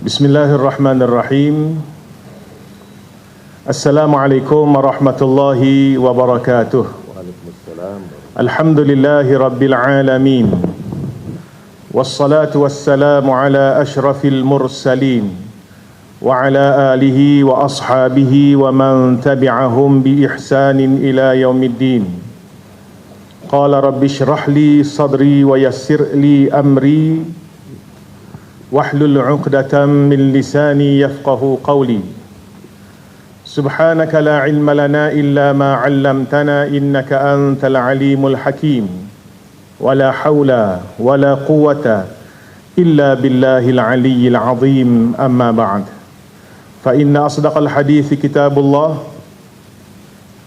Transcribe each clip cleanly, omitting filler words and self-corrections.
Bismillahirrahmanirrahim. Assalamualaikum warahmatullahi wabarakatuh. Alhamdulillahi rabbil alamin. Wassalatu wassalamu ala ashrafil mursalin wa ala alihi wa ashabihi wa man tabi'ahum bi ihsanin ila yaumiddin. Qala rabbi shrah li sadri wa yassir li amri wahlul 'uqdatam min lisani yafqahu qawli. Subhanaka la ilma lana illa ma 'allamtana innaka antal alimul hakim. Wala hawla wala quwwata illa billahil aliyyil azim. Amma ba'd. Fa inna asdaqal hadithi kitabullah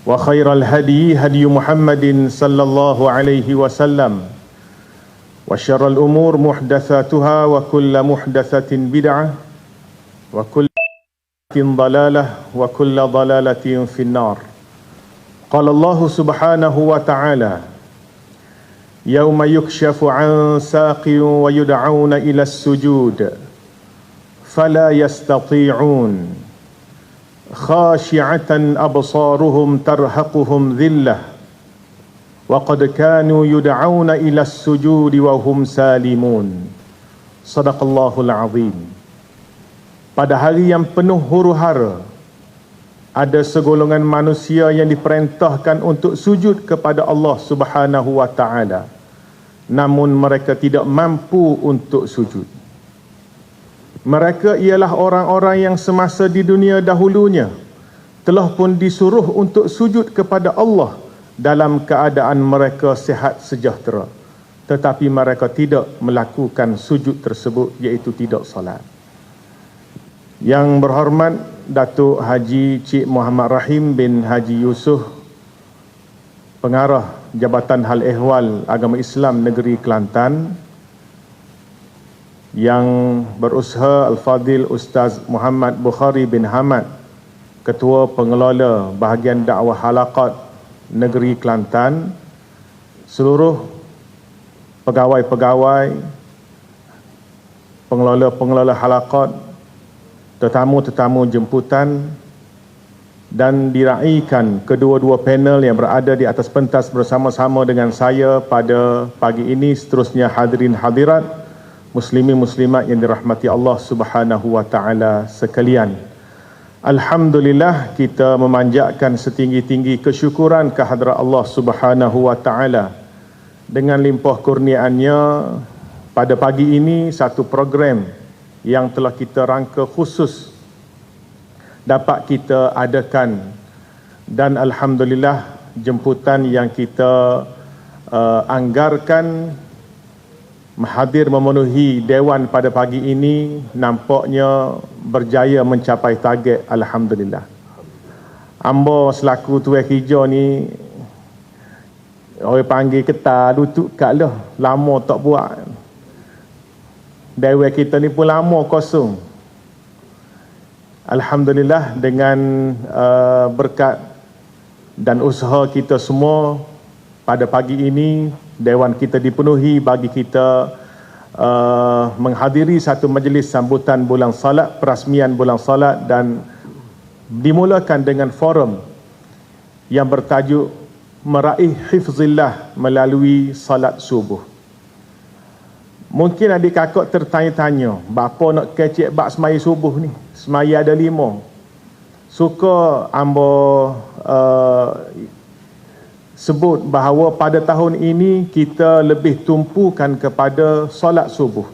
wa khairal hadi hadi Muhammadin sallallahu alaihi wasallam. Wa syarrul umur muhdatsatuha wa kullu muhdatsatin bid'ah wa kullu bid'atin dhalalah wa kullu dhalalatin finnar. Qala Allah subhanahu wa ta'ala: Yawma yukshafu 'an saqin wa yud'auna ila as-sujud fala yastati'un khashi'atan absaruhum tarhaquhum dhillah وَقَدْ كَانُوا يُدْعَوْنَ إِلَى السُّجُودِ وَهُمْ سَالِمُونَ. Sadaqallahul azim. Pada hari yang penuh huru-hara, ada segolongan manusia yang diperintahkan untuk sujud kepada Allah Subhanahu wa taala, namun mereka tidak mampu untuk sujud. Mereka ialah orang-orang yang semasa di dunia dahulunya telah pun disuruh untuk sujud kepada Allah dalam keadaan mereka sihat sejahtera, tetapi mereka tidak melakukan sujud tersebut, iaitu tidak salat. Yang berhormat Datuk Haji Cik Muhammad Rahim bin Haji Yusof, Pengarah Jabatan Hal Ehwal Agama Islam Negeri Kelantan, yang berusaha Al-Fadil Ustaz Muhammad Bukhari bin Hamad, Ketua Pengelola Bahagian Dakwah Halaqat Negeri Kelantan, seluruh pegawai-pegawai, pengelola-pengelola halaqat, tetamu-tetamu jemputan, dan diraikan kedua-dua panel yang berada di atas pentas bersama-sama dengan saya pada pagi ini, seterusnya hadirin hadirat, muslimin muslimat yang dirahmati Allah Subhanahu wa taala sekalian. Alhamdulillah, kita memanjatkan setinggi-tinggi kesyukuran kehadrat Allah Subhanahu wa taala dengan limpah kurniaannya. Pada pagi ini satu program yang telah kita rangka khusus dapat kita adakan, dan alhamdulillah jemputan yang kita anggarkan hadir memenuhi dewan pada pagi ini nampaknya berjaya mencapai target, alhamdulillah. Ambo selaku tuan hijau ni, orang panggil ketar lutut kat lah, lama tak buat. Dewan kita ni pun lama kosong. Alhamdulillah, dengan berkat dan usaha kita semua, pada pagi ini dewan kita dipenuhi bagi kita menghadiri satu majlis sambutan bulan salat, perasmian bulan salat, dan dimulakan dengan forum yang bertajuk Meraih Hifzillah melalui salat subuh. Mungkin adik kakak tertanya-tanya, bapa nak kecek bak semaya subuh ni? Semaya ada 5. Suka ambo sebut bahawa pada tahun ini kita lebih tumpukan kepada solat subuh.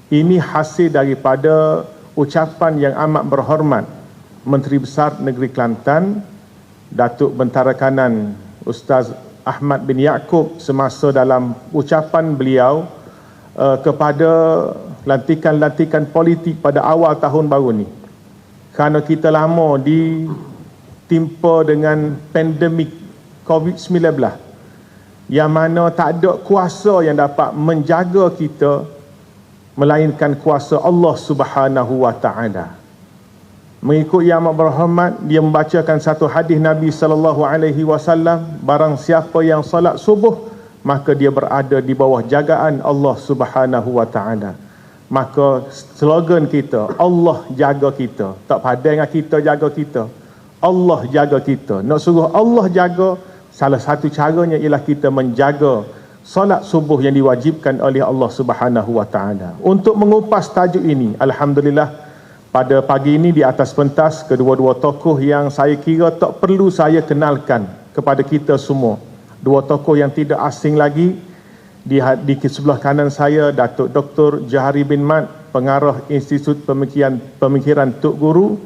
Ini hasil daripada ucapan yang amat berhormat Menteri Besar Negeri Kelantan, Datuk Bentara Kanan Ustaz Ahmad bin Yaakob, semasa dalam ucapan beliau kepada lantikan-lantikan politik pada awal tahun baru ni. Kerana kita lama ditimpa dengan pandemik COVID-19, yang mana tak ada kuasa yang dapat menjaga kita melainkan kuasa Allah Subhanahu wa taala. Mengikut yang amat berhormat, dia membacakan satu hadis Nabi sallallahu alaihi wasallam, barang siapa yang salat subuh maka dia berada di bawah jagaan Allah Subhanahu wa taala. Maka slogan kita, Allah jaga kita. Tak padan dengan kita jaga kita. Allah jaga kita. Nak suruh Allah jaga, salah satu caranya ialah kita menjaga solat subuh yang diwajibkan oleh Allah Subhanahu wa taala. Untuk mengupas tajuk ini, alhamdulillah pada pagi ini di atas pentas kedua-dua tokoh yang saya kira tak perlu saya kenalkan kepada kita semua. Dua tokoh yang tidak asing lagi. Di sebelah kanan saya Datuk Dr. Jahari bin Mat, pengarah Institut Pemikiran Tok Guru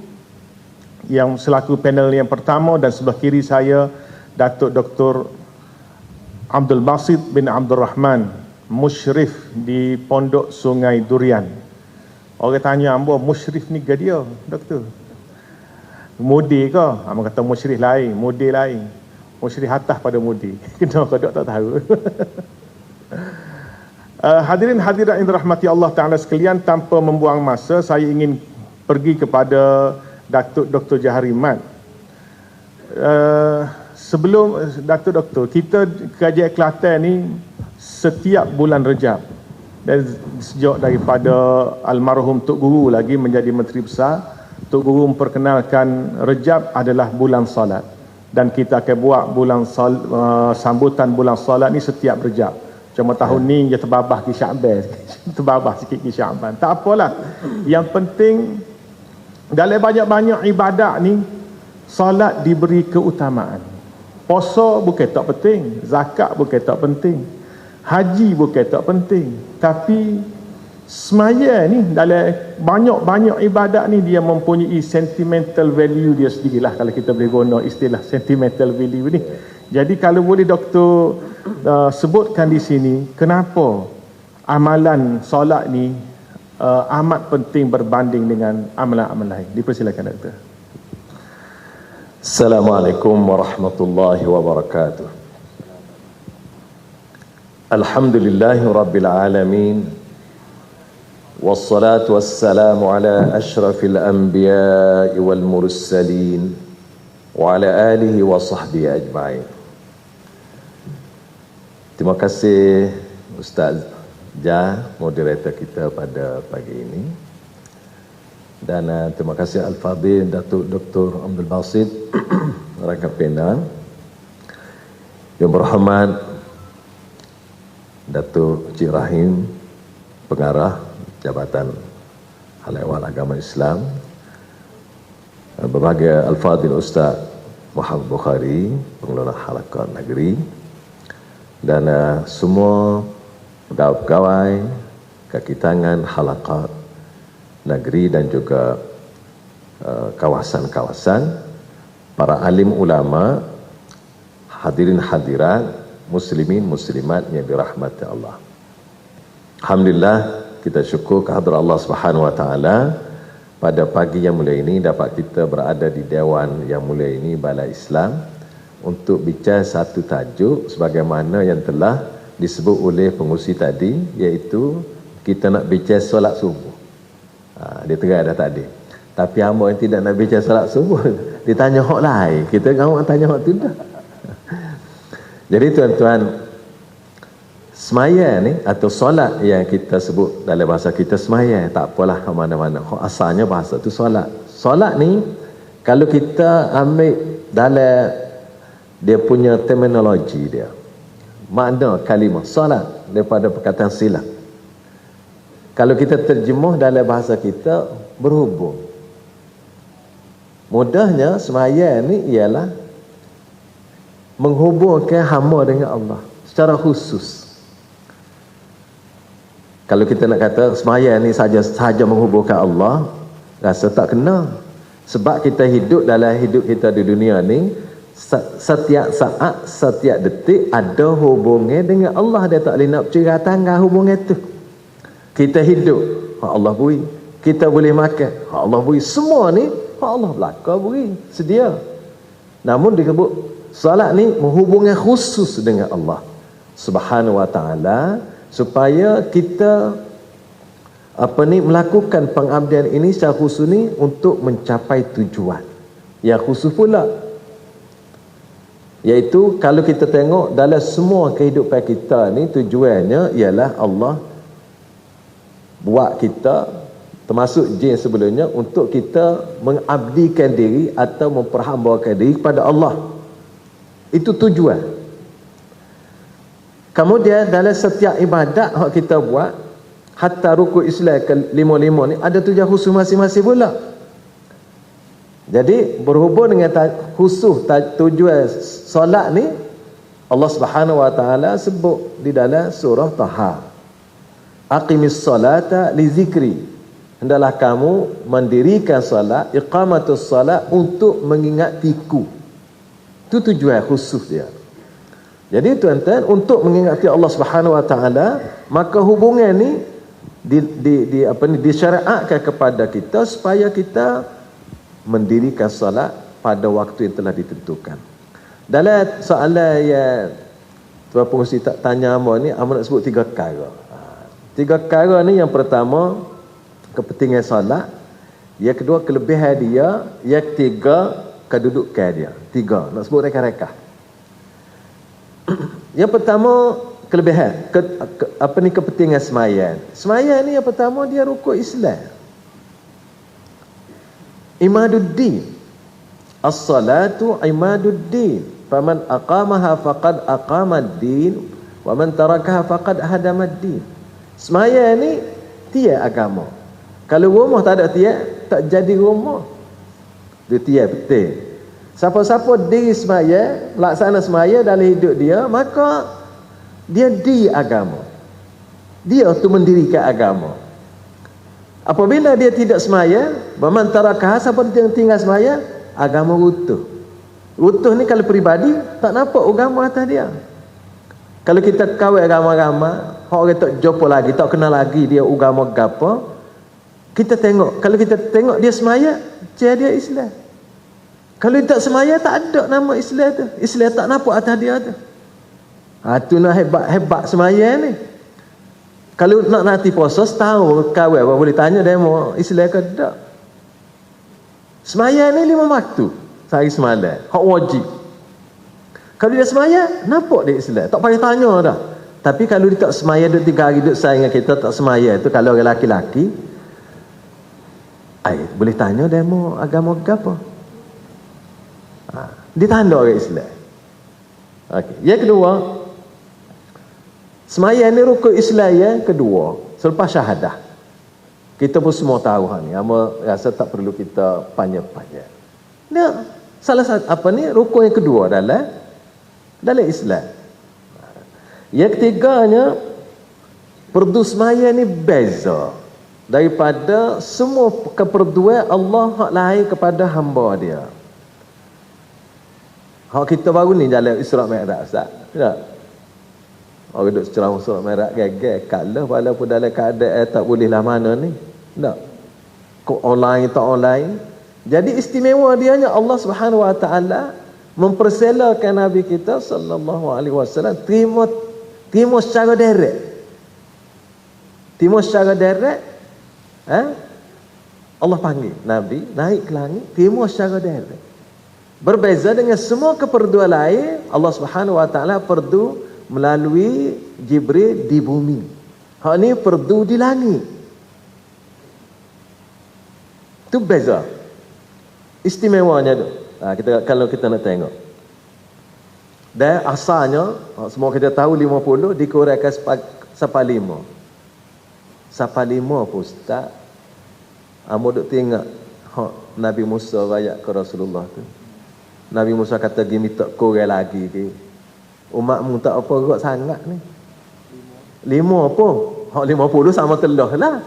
yang selaku panel yang pertama, dan sebelah kiri saya Datuk Dr. Abdul Basit bin Abdul Rahman, musyrif di Pondok Sungai Durian. Orang tanya ambo, musyrif ni ke dia, doktor? Mudi ke? Ambo kata musyrif lain, mudi lain. Musyrif atas pada mudi. Kenapa dok tak tahu? Hadirin hadirat yang dirahmati Allah Ta'ala sekalian, tanpa membuang masa saya ingin pergi kepada Datuk Dr. Jahari Mat. Sebelum Datuk Doktor, kita Kajian Kelantan ni setiap bulan Rejab, dan sejak daripada almarhum Tok Guru lagi menjadi Menteri Besar, Tok Guru memperkenalkan Rejab adalah bulan solat, dan kita akan buat sambutan bulan solat ni setiap Rejab. Cuma tahun ni dia terbabah ke Syaban, terbabah sikit ke Syaban. Tak apalah. Yang penting dalam banyak-banyak ibadat ni, solat diberi keutamaan. Puasa bukan tak penting, zakat bukan tak penting, haji bukan tak penting, tapi semaya ni dalam banyak-banyak ibadat ni dia mempunyai sentimental value dia sendirilah, kalau kita boleh guna istilah sentimental value ni. Jadi kalau boleh doktor sebutkan di sini kenapa amalan solat ni amat penting berbanding dengan amalan-amalan lain. Dipersilakan doktor. Assalamualaikum warahmatullahi wabarakatuh. Alhamdulillahi rabbil alamin. Wassalatu wassalamu ala ashrafil anbiya'i wal mursalin wa ala alihi wa sahbihi ajma'in. Terima kasih Ustaz Jah, moderator kita pada pagi ini. Dan terima kasih Al-Fadhil Datuk Dr. Abdul Basit, rakan panel. Yang berhormat Datuk Cik Rahim, pengarah Jabatan Hal Ehwal Agama Islam. Berbahagia Al-Fadhil Ustaz Muhammad Bukhari, pengelola Halakat Negeri. Dan semua pegawai-pegawai, kaki tangan Halakat Negeri dan juga kawasan-kawasan, para alim ulama, hadirin hadirat, muslimin muslimat yang dirahmati Allah. Alhamdulillah, kita syukur kehadrat Allah Subhanahu wa taala pada pagi yang mulia ini dapat kita berada di dewan yang mulia ini, Balai Islam, untuk bicara satu tajuk sebagaimana yang telah disebut oleh pengurusi tadi, iaitu kita nak bicara solat subuh. Dia terai dah tadi. Tapi hamba yang tidak nak bicara solat subuh, dia tanya hak lain. Kita orang tanya hak tu dah. Jadi tuan-tuan, semaya ni atau solat yang kita sebut dalam bahasa kita semaya, tak apalah ke mana-mana. Asalnya bahasa tu solat. Solat ni kalau kita ambil dalam dia punya terminologi dia, makna kalimah solat daripada perkataan silat, kalau kita terjemuh dalam bahasa kita, berhubung. Mudahnya semaya ni ialah menghubungkan hamba dengan Allah secara khusus. Kalau kita nak kata semaya ni saja menghubungkan Allah, rasa tak kena. Sebab kita hidup dalam hidup kita di dunia ni, setiap saat, setiap detik ada hubungan dengan Allah. Dia tak boleh nak bercerita tangga hubungan tu. Kita hidup, Allah beri. Kita boleh makan, Allah beri. Semua ni Allah belaka beri, sedia. Namun disebut salat ni menghubungkan khusus dengan Allah Subhanahu wa taala, supaya kita melakukan pengabdian ini secara khusus ni untuk mencapai tujuan yang khusus pula, iaitu kalau kita tengok dalam semua kehidupan kita ni, tujuannya ialah Allah buat kita, termasuk jin sebelumnya, untuk kita mengabdikan diri atau memperhambakan diri kepada Allah. Itu tujuan. Kemudian dalam setiap ibadat yang kita buat, hatta rukuk Islam ke-5 ni ada tujuan khusus masing-masing pula. Jadi berhubung dengan khusus tujuan solat ni, Allah Subhanahu wa taala sebut di dalam surah Taha, aqimis salata li zikri, hendaklah kamu mendirikan solat, iqamatus solat, untuk mengingatiku. Itu tujuan khusus dia. Jadi tuan-tuan, untuk mengingati Allah Subhanahu wa taala, maka hubungan ni disyariatkan kepada kita supaya kita mendirikan solat pada waktu yang telah ditentukan. Dalam soalan yang tuan pengurusi tak tanya hamba ni, hamba nak sebut 3 perkara. 3 perkara ni, yang pertama kepentingan solat, yang kedua kelebihan dia, yang ketiga kedudukan dia. 3 nak sebut reka-reka. Yang pertama kelebihan, kepentingan sembahyang. Sembahyang ni yang pertama, dia rukun Islam. Imaduddin. As-salatu imaduddin. Faman aqamaha faqad aqamad-din wa man tarakaha faqad hadamad-din. Sembahyang ni tiada agama. Kalau rumah tak ada tiada, tak jadi rumah. Dia tiada betul. Siapa-siapa diri sembahyang, laksana sembahyang dalam hidup dia, maka dia di agama. Dia tu mendirikan agama. Apabila dia tidak sembahyang, man tarakah, siapa yang tinggal sembahyang, agama runtuh. Runtuh ni kalau peribadi tak nampak agama atas dia. Kalau kita kawin agama-agama, orang tak jumpa lagi, tak kenal lagi dia agama apa, kita tengok, kalau kita tengok dia sembahyang, dia Islam. Kalau dia tak sembahyang, tak ada nama Islam tu. Islam tak nampak atas dia tu. Tu nak hebat sembahyang ni. Kalau nak nanti puasa setahun kawin, apa boleh tanya dia mau Islam ke tak? Sembahyang ni 5 waktu sehari semalam, hak wajib. Kalau dia sembahyang, nampak dia Islam, tak payah tanya dah. Tapi kalau dia tak sembahyang, duduk 3 hari duduk sayang dengan kita, tak sembahyang tu, kalau orang lelaki-lelaki, boleh tanya dia mau agama apa? Dia tanda orang Islam. Okey. Yang kedua, sembahyang ni rukun Islam yang kedua selepas syahadah. Kita pun semua tahu ni, ama rasa tak perlu kita panjang-panjang. Dia salah satu rukun yang kedua dalam Islam. Yang ketiganya, perdu sembahyang ni beza daripada semua keperduan Allah hak lain kepada hamba dia. Hak kita baru ni jalan Isra Mi'raj, Ustaz. Tak? Orang duduk ceramah Isra Mi'raj gagal kalah walaupun dalam keadaan tak boleh lah mana ni. Tak? Kok online tak online. Jadi istimewa dianya Allah Subhanahu wa taala memperselakan Nabi kita sallallahu alaihi wasallam terima secara direct. Terima secara direct. Allah panggil Nabi naik ke langit, terima secara direct. Berbeza dengan semua keperduan lain, Allah Subhanahu wa taala perdu melalui Jibril di bumi. Hak ni perdu di langit. Tu beza. Istimewanya tu. Kalau kita nak tengok. Dan asalnya, semua kita tahu 50 dikurangkan sampai 5. Sampai 5 pun Ustaz. Amo duk tengok Nabi Musa rakyat ke Rasulullah tu. Nabi Musa kata dia minta kurang lagi dia. Umatmu tak apa gerak sangat ni. 5 apa? Hak 50 sama telah lah.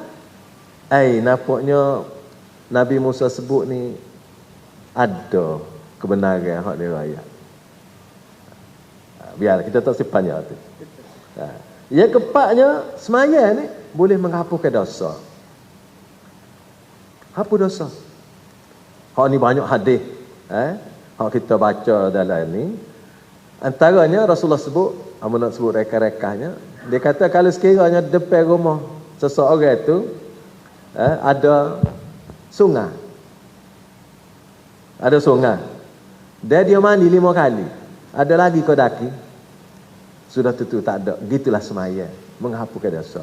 Nampaknya Nabi Musa sebut ni ada kebenaran hak dia rakyat. Biar kita tak sepanjang tu. Yang keempatnya, sembahyang ni boleh menghapuskan dosa. Hapus dosa. Hak ni banyak hadis. Hak kita baca dalam ni, antaranya Rasulullah sebut, amun nak sebut reka-rekahnya, dia kata kalau sekiranya depan rumah seseorang itu ada sungai, dia mandi 5 kali, ada lagi kau daki, sudah tentu tak ada. Gitulah sembahyang menghapuskan dosa.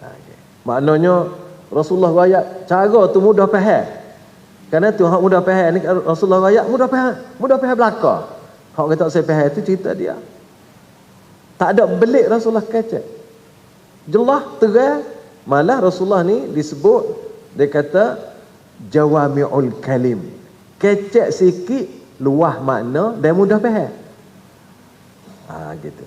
Okay. Maknanya Rasulullah rakyat cara tu mudah faham. Kerana tu hak mudah faham ni Rasulullah rakyat mudah faham belaka. Hak kata saya faham tu cerita dia. Tak ada belik Rasulullah kata. Jelas terang. Malah Rasulullah ni disebut dia kata jawami'ul kalim. Kecek sikit luah makna dan mudah faham. Gitu.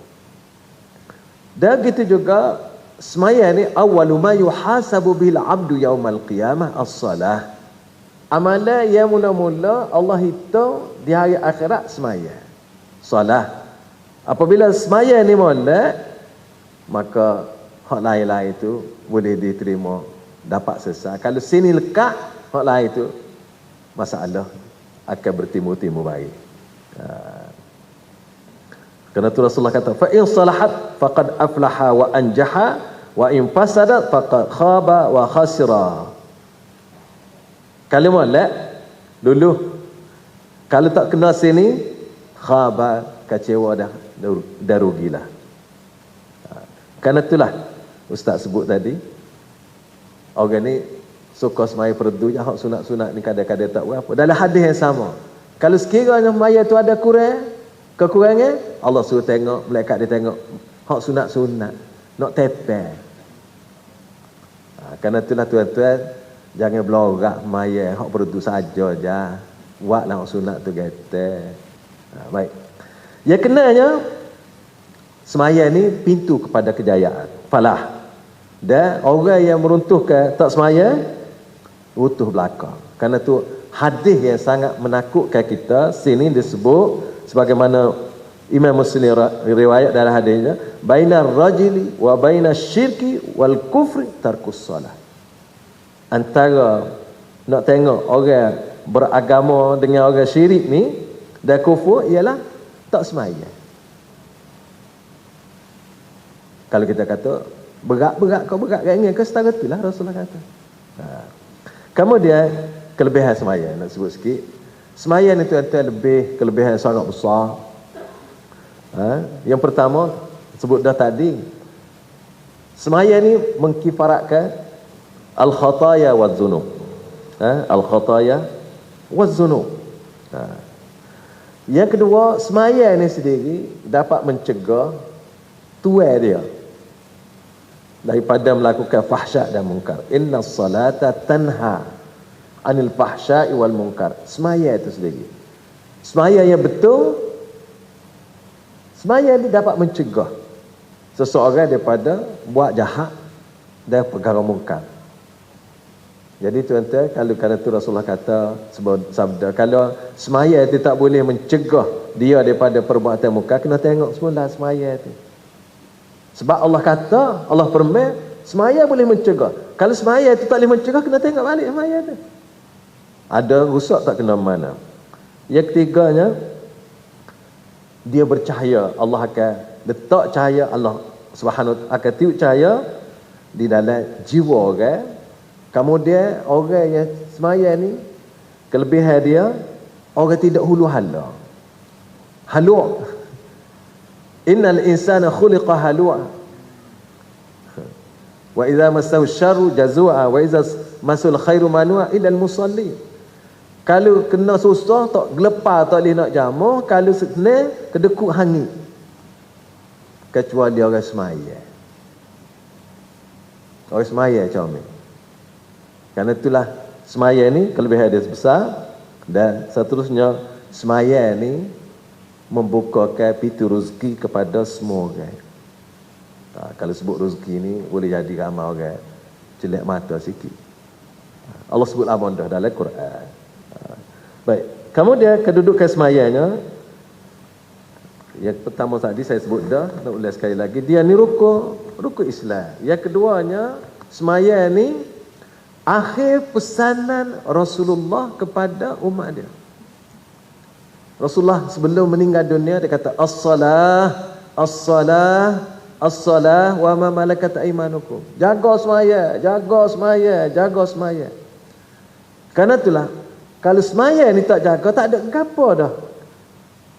Dan gitu juga semaya ni awwalu ma yuhasabu bil abdu yaumal qiyamah as-salah. Amalan yang mula-mula Allah hitung di hari akhirat semaya. Solah. Apabila semaya ni molek, maka hak lain-lain itu boleh diterima, dapat selesai. Kalau sini lekat, hak lain itu masalah akan bertimbul-timbul baik. Kerana tu Rasulullah kata, fa in salahat faqad aflaha wa anjaha wa in fasadat faqad khaba wa khasira. Kalau molek dulu, kalau tak kena sini, khaba, kecewa dah rugilah. Kerana itulah Ustaz sebut tadi, orang ni suka semaya fardu je, hak sunat-sunat ni kadang-kadang tak berapa. Dalam hadis yang sama, kalau sekiranya semaya tu ada kekurangan, Allah suruh tengok, malaikat dia tengok hak sunat-sunat, nak tepel. Kerana itulah tuan-tuan, jangan belorak semaya hak fardu saja je. Buatlah hak sunat tu kata. Baik. Yang kenanya semaya ni pintu kepada kejayaan, falah. Dan orang yang meruntuhkan tak semaya, runtuh belakang. Kerana tu hadis yang sangat menakutkan kita sini disebut sebagaimana Imam Muslim riwayat dalam hadisnya, bainar rajuli wa bainas syirki wal kufri tarkus salah. Antara nak tengok orang beragama dengan orang syirik ni dan kufur ialah tak semaya. Kalau kita kata berat kau berat kat setara itulah Rasulullah kata. Kemudian kelebihan semaya nak sebut sikit. Semaya ni tuan-tuan lebih kelebihan sangat besar. Yang pertama sebut dah tadi, semaya ni mengkifaratkan al-khataya waz-zunub. Al-khataya waz-zunub. Yang kedua, semaya ni sendiri dapat mencegah tuai dia daripada melakukan fahsyak dan munkar. Inna salata tanha anil fahsya'i wal munkar. Semaya itu sendiri, semaya yang betul, semaya ni dapat mencegah seseorang daripada buat jahat dan perkara munkar. Jadi tuan-tuan, kalau kerana tu Rasulullah kata sabda, kalau semaya itu tak boleh mencegah dia daripada perbuatan munkar, kena tengok semula semaya itu. Sebab Allah kata, Allah firman, semaya boleh mencegah. Kalau semaya itu tak boleh mencegah, kena tengok balik semaya itu. Ada rusak tak kena mana. Yang ketiganya, dia bercahaya. Allah akan letak cahaya, Allah Subhanahu akan tiup cahaya di dalam jiwa orang. Kemudian orang yang semaya ni, kelebihan dia, orang tidak hulu hala. Halu'. Innal insana khuliqa halu'a. Wa idza massahu syarru jazua wa idza masul khairu manua illa al-musalli. Kalau kena susah tak gelepar, tak boleh nak jamu, kalau senang kedekut hangit. Kecuali orang semaya. Orang semaya macam ni. Kerana itulah semaya ni kelebihan dia besar, dan seterusnya semaya ni membukakan pintu rezeki kepada semua orang. Kalau sebut rezeki ni boleh jadi ramai orang jelek mata sikit. Allah sebut abang dah dalam Quran. Baik, kemudian kedudukan semayanya, yang pertama tadi saya sebut dah, nak ulas sekali lagi, dia ni rukun Islam. Yang keduanya, semaya ni akhir pesanan Rasulullah kepada umat dia. Rasulullah sebelum meninggal dunia dia kata as-salah as-salah as-salah wa ma malakat aimanukum. Jaga semaya, jaga semaya, jaga semaya. Kerana itulah kalau semaya ni tak jaga, tak ada gapo dah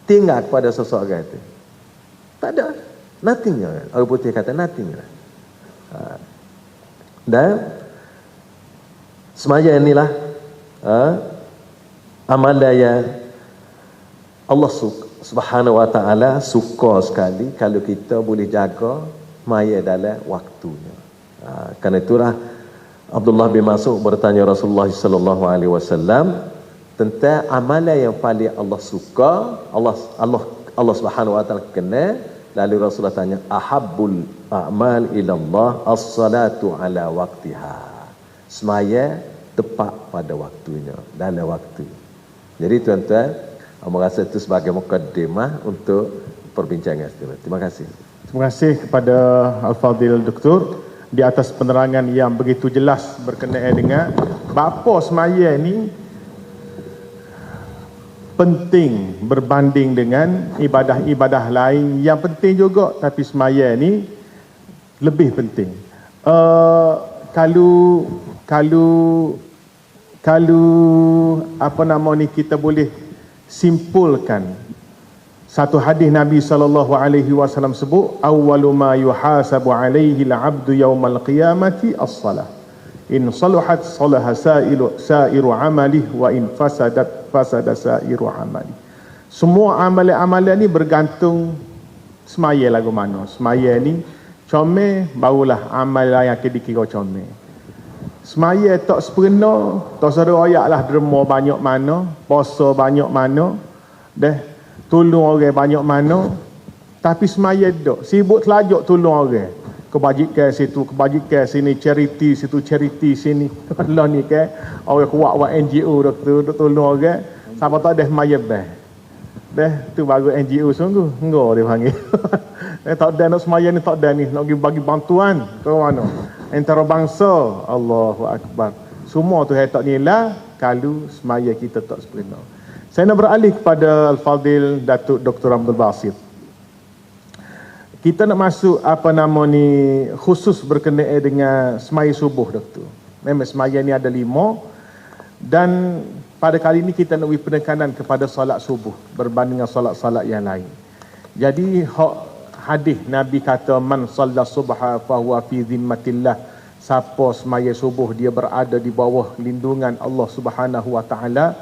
tinggal kepada seseorang itu. Tak ada, nothing. Orang putih kata nothing lah. Dan semaya inilah amalan yang Allah Subhanahu wa taala suka sekali kalau kita boleh jaga maya dalam waktunya. Kerana itulah Abdullah bin Mas'ud bertanya Rasulullah sallallahu alaihi wasallam tentang amalan yang paling Allah suka, Allah Subhanahu wa taala kenal. Lalu Rasulullah tanya, ahabbul a'mal ila Allah as-salatu ala waqtiha. Semaya tepat pada waktunya, dalam waktu. Jadi tuan-tuan, saya rasa itu sebagai mukaddimah untuk perbincangan kita. Terima kasih. Terima kasih kepada Al-Fadhil Doktor di atas penerangan yang begitu jelas berkenaan dengan bapa semaya ni penting berbanding dengan ibadah-ibadah lain yang penting juga, tapi semaya ni lebih penting. Kalau apa nama ni, kita boleh simpulkan satu hadis Nabi SAW sebut, awwalu ma yuhasabu alaihi al-'abdu yawmal qiyamati as-salah. In saluhat salaha sa'iru amalih wa in fasadat fasada sa'iru amalih. Semua amalan-amalan ni bergantung semaya lagu mana. Semaya ni comel, barulah amalan yang akan dikira comel. Semaya tak sepenuh, tak seru ayatlah derma banyak mana, puasa banyak mana, dah tolong orang banyak mana, tapi semaya dok sibuk telajuk tolong orang. Kebajikan situ, kebajikan sini, charity situ, charity sini. Lah ni kan orang kuat NGO dok tolong orang, siapa tak dah semaya bah. Dah tu baru NGO sungguh. Enggak dia panggil. Tak ada nak semaya ni, tak ada ni nak bagi bantuan ke mana. Antara bangsa, Allahu Akbar. Semua tu tak nilai kalau semaya kita tak sepenuh. Saya nak beralih kepada Al-Fadhil Datuk Dr. Abdul Basit. Kita nak masuk apa nama ni khusus berkenaan dengan semaya subuh, Doktor. Memang semaya ni ada 5 dan pada kali ini kita nak beri penekanan kepada solat subuh berbanding dengan solat-solat yang lain. Jadi hadis Nabi kata man shalla subha fa huwa fi zimmatillah. Siapa semaya subuh dia berada di bawah lindungan Allah Subhanahu wa taala.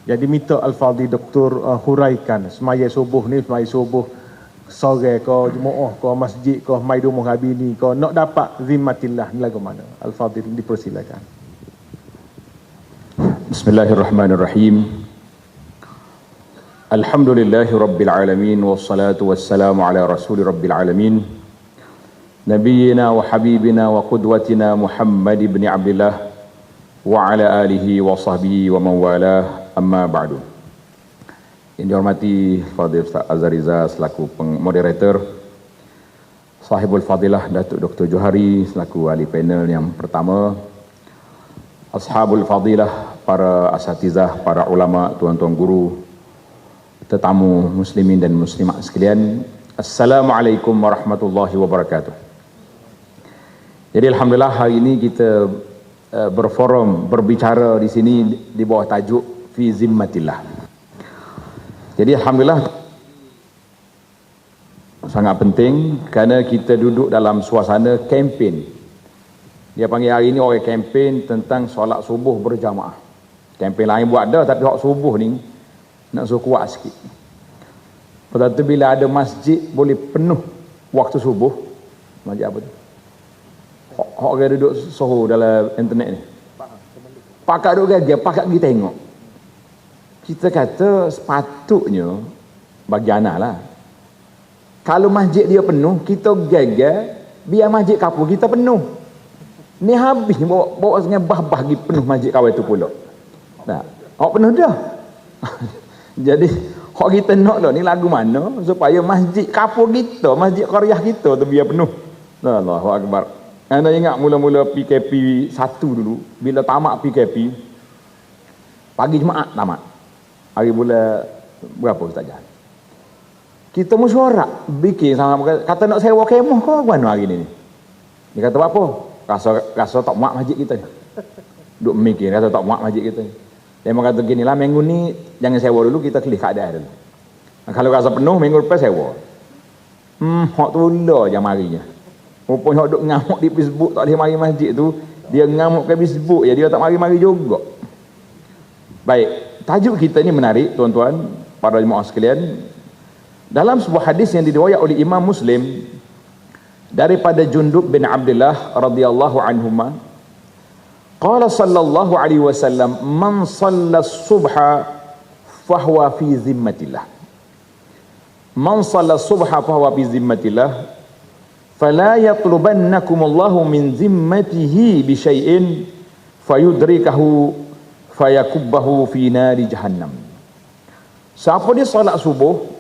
Jadi minta Al-Fadhil Doktor huraikan semaya subuh ni, semaya subuh sore ke, jemaah ke, masjid ke, mai rumah habini ke, nak dapat zimmatillah ni lagu mana? Al-Fadhil dipersilakan. Bismillahirrahmanirrahim. Alhamdulillahi rabbil alamin wassalatu wassalamu ala rasuli rabbil alamin nabiyyina wa habibina wa qudwatina Muhammad ibn Abdullah wa ala alihi wa sahbihi wa man walah, amma ba'du. Yang dihormati Fadil Ustaz Azhariza selaku moderator, Sahibul Fadilah Datuk Dr. Johari selaku ahli panel yang pertama, Ashabul Fadilah, para asatizah, para ulama, tuan-tuan guru, tetamu muslimin dan muslimat sekalian, Assalamualaikum warahmatullahi wabarakatuh. Jadi alhamdulillah hari ini kita berforum, berbicara di sini di bawah tajuk Fi Zimmatillah. Jadi alhamdulillah sangat penting kerana kita duduk dalam suasana kempen. Dia panggil hari ini orang kempen tentang solat subuh berjamaah. Kempen lain buat dah, tapi hak subuh ni nak suruh kuat sikit. Lepas tu bila ada masjid boleh penuh waktu subuh, masjid apa tu? Hak orang duduk soho dalam internet ni. Pakat duduk gagah, pakat pergi tengok. Kita kata sepatutnya bagi anak lah, kalau masjid dia penuh, kita gagal biar masjid kapur kita penuh. Ni habis bawa dengan bah-bah pergi penuh masjid kawai tu pula. Nah, awak penuh dah. Jadi hak kita nak lah ni lagu mana supaya masjid kapur kita, masjid qaryah kita tu biar penuh. Allahu Akbar. Anda ingat mula-mula PKP 1 dulu, bila tamat PKP, pagi Jumaat tamat. Hari bulan berapa Ustaz Jahan? Kita mesyuarat bikin sama, kata nak sewa kemah ke mana hari ni? Dia kata apa? Rasa tak muat masjid kita ni. Duk mikir rasa tak muat masjid kita ni. Dia kata gini lah, minggu ni jangan sewa dulu, kita kelih keadaan dulu. Kalau rasa penuh minggu lepas sewa. Hak tu lah jam harinya. Rupanya duk ngamuk di Facebook, tak boleh mari masjid tu, dia ngamuk ke Facebook ya, dia tak mari-mari juga. Baik, tajuk kita ni menarik tuan-tuan, para jemaah sekalian. Dalam sebuah hadis yang diriwayat oleh Imam Muslim daripada Jundub bin Abdullah radhiyallahu anhuma, qala sallallahu alaihi wasallam, man shalla subha fahuwa fi zimmatillah. Man shalla subha fahuwa fi zimmatillah. Fala yatlubannakumullahu min zimmatihi bi syai'in fayudrikahu fayakubbahu fi nari jahannam. Siapa dia solat subuh,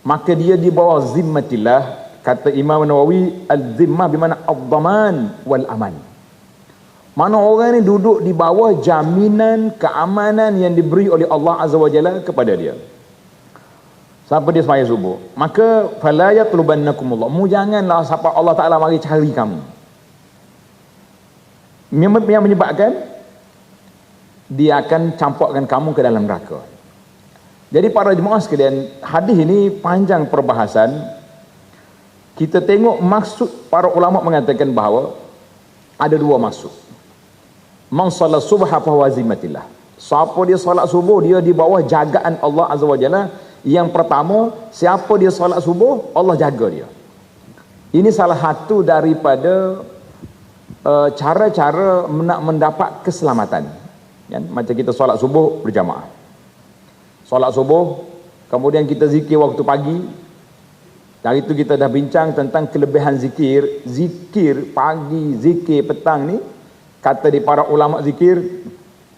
maka dia di bawah zimmatillah. Kata Imam Nawawi, al-zimmah bermakna ad-dhaman wal aman. Mana orang ni duduk di bawah jaminan keamanan yang diberi oleh Allah Azza wa Jalla kepada dia. Siapa dia sembahyang subuh, maka fala yatlubannakumullah, mu janganlah siapa Allah Taala mari cari kamu. Yang menyebabkan dia akan campurkan kamu ke dalam neraka. Jadi para jemaah sekalian, hadis ini panjang perbahasan. Kita tengok maksud, para ulama mengatakan bahawa ada dua maksud. Man shalla subha fa huwa zimmatillah. Siapa dia solat subuh, dia di bawah jagaan Allah Azza wa Jalla. Yang pertama, siapa dia solat subuh, Allah jaga dia. Ini salah satu daripada cara-cara nak mendapat keselamatan. Kan? Macam kita solat subuh berjamaah. Solat subuh, kemudian kita zikir waktu pagi. Dari itu kita dah bincang tentang kelebihan zikir. Zikir pagi, zikir petang ni, kata di para ulama zikir,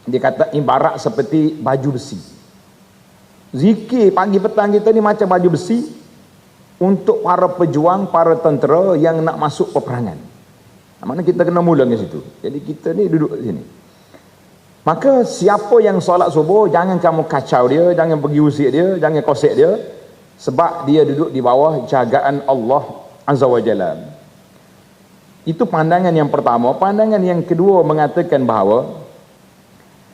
dia kata ibarat seperti baju besi. Zikir pagi petang kita ni macam baju besi untuk para pejuang, para tentera yang nak masuk peperangan. Maknanya kita kena mula ke situ. Jadi kita ni duduk di sini. Maka siapa yang solat subuh, jangan kamu kacau dia, jangan pergi usik dia, jangan kosek dia, sebab dia duduk di bawah jagaan Allah Azza wa Jalla. Itu pandangan yang pertama. Pandangan yang kedua mengatakan bahawa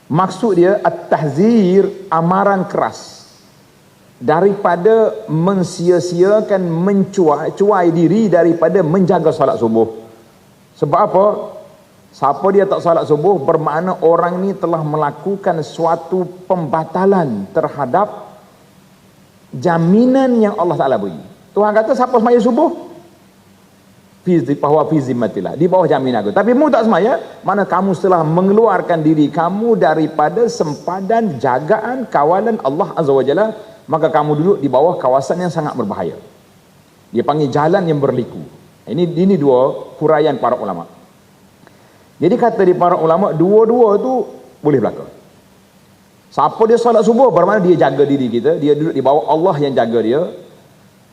maksud dia at-tahzir, amaran keras daripada mensia-siakan, mencuai diri daripada menjaga solat subuh. Sebab apa? Siapa dia tak solat subuh, bermakna orang ni telah melakukan suatu pembatalan terhadap jaminan yang Allah Ta'ala beri. Tuhan kata siapa sembahyang subuh, bahwa fi zimmatillah, di bawah jaminan aku. Tapi mu tak sembahyang, mana kamu telah mengeluarkan diri kamu daripada sempadan jagaan kawalan Allah Azza wa Jalla, maka kamu duduk di bawah kawasan yang sangat berbahaya. Dia panggil jalan yang berliku. Ini dua huraian para ulama. Jadi kata di para ulama, dua-dua tu boleh berlaku. Siapa dia solat subuh, bermakna dia jaga diri kita, dia duduk di bawah Allah yang jaga dia.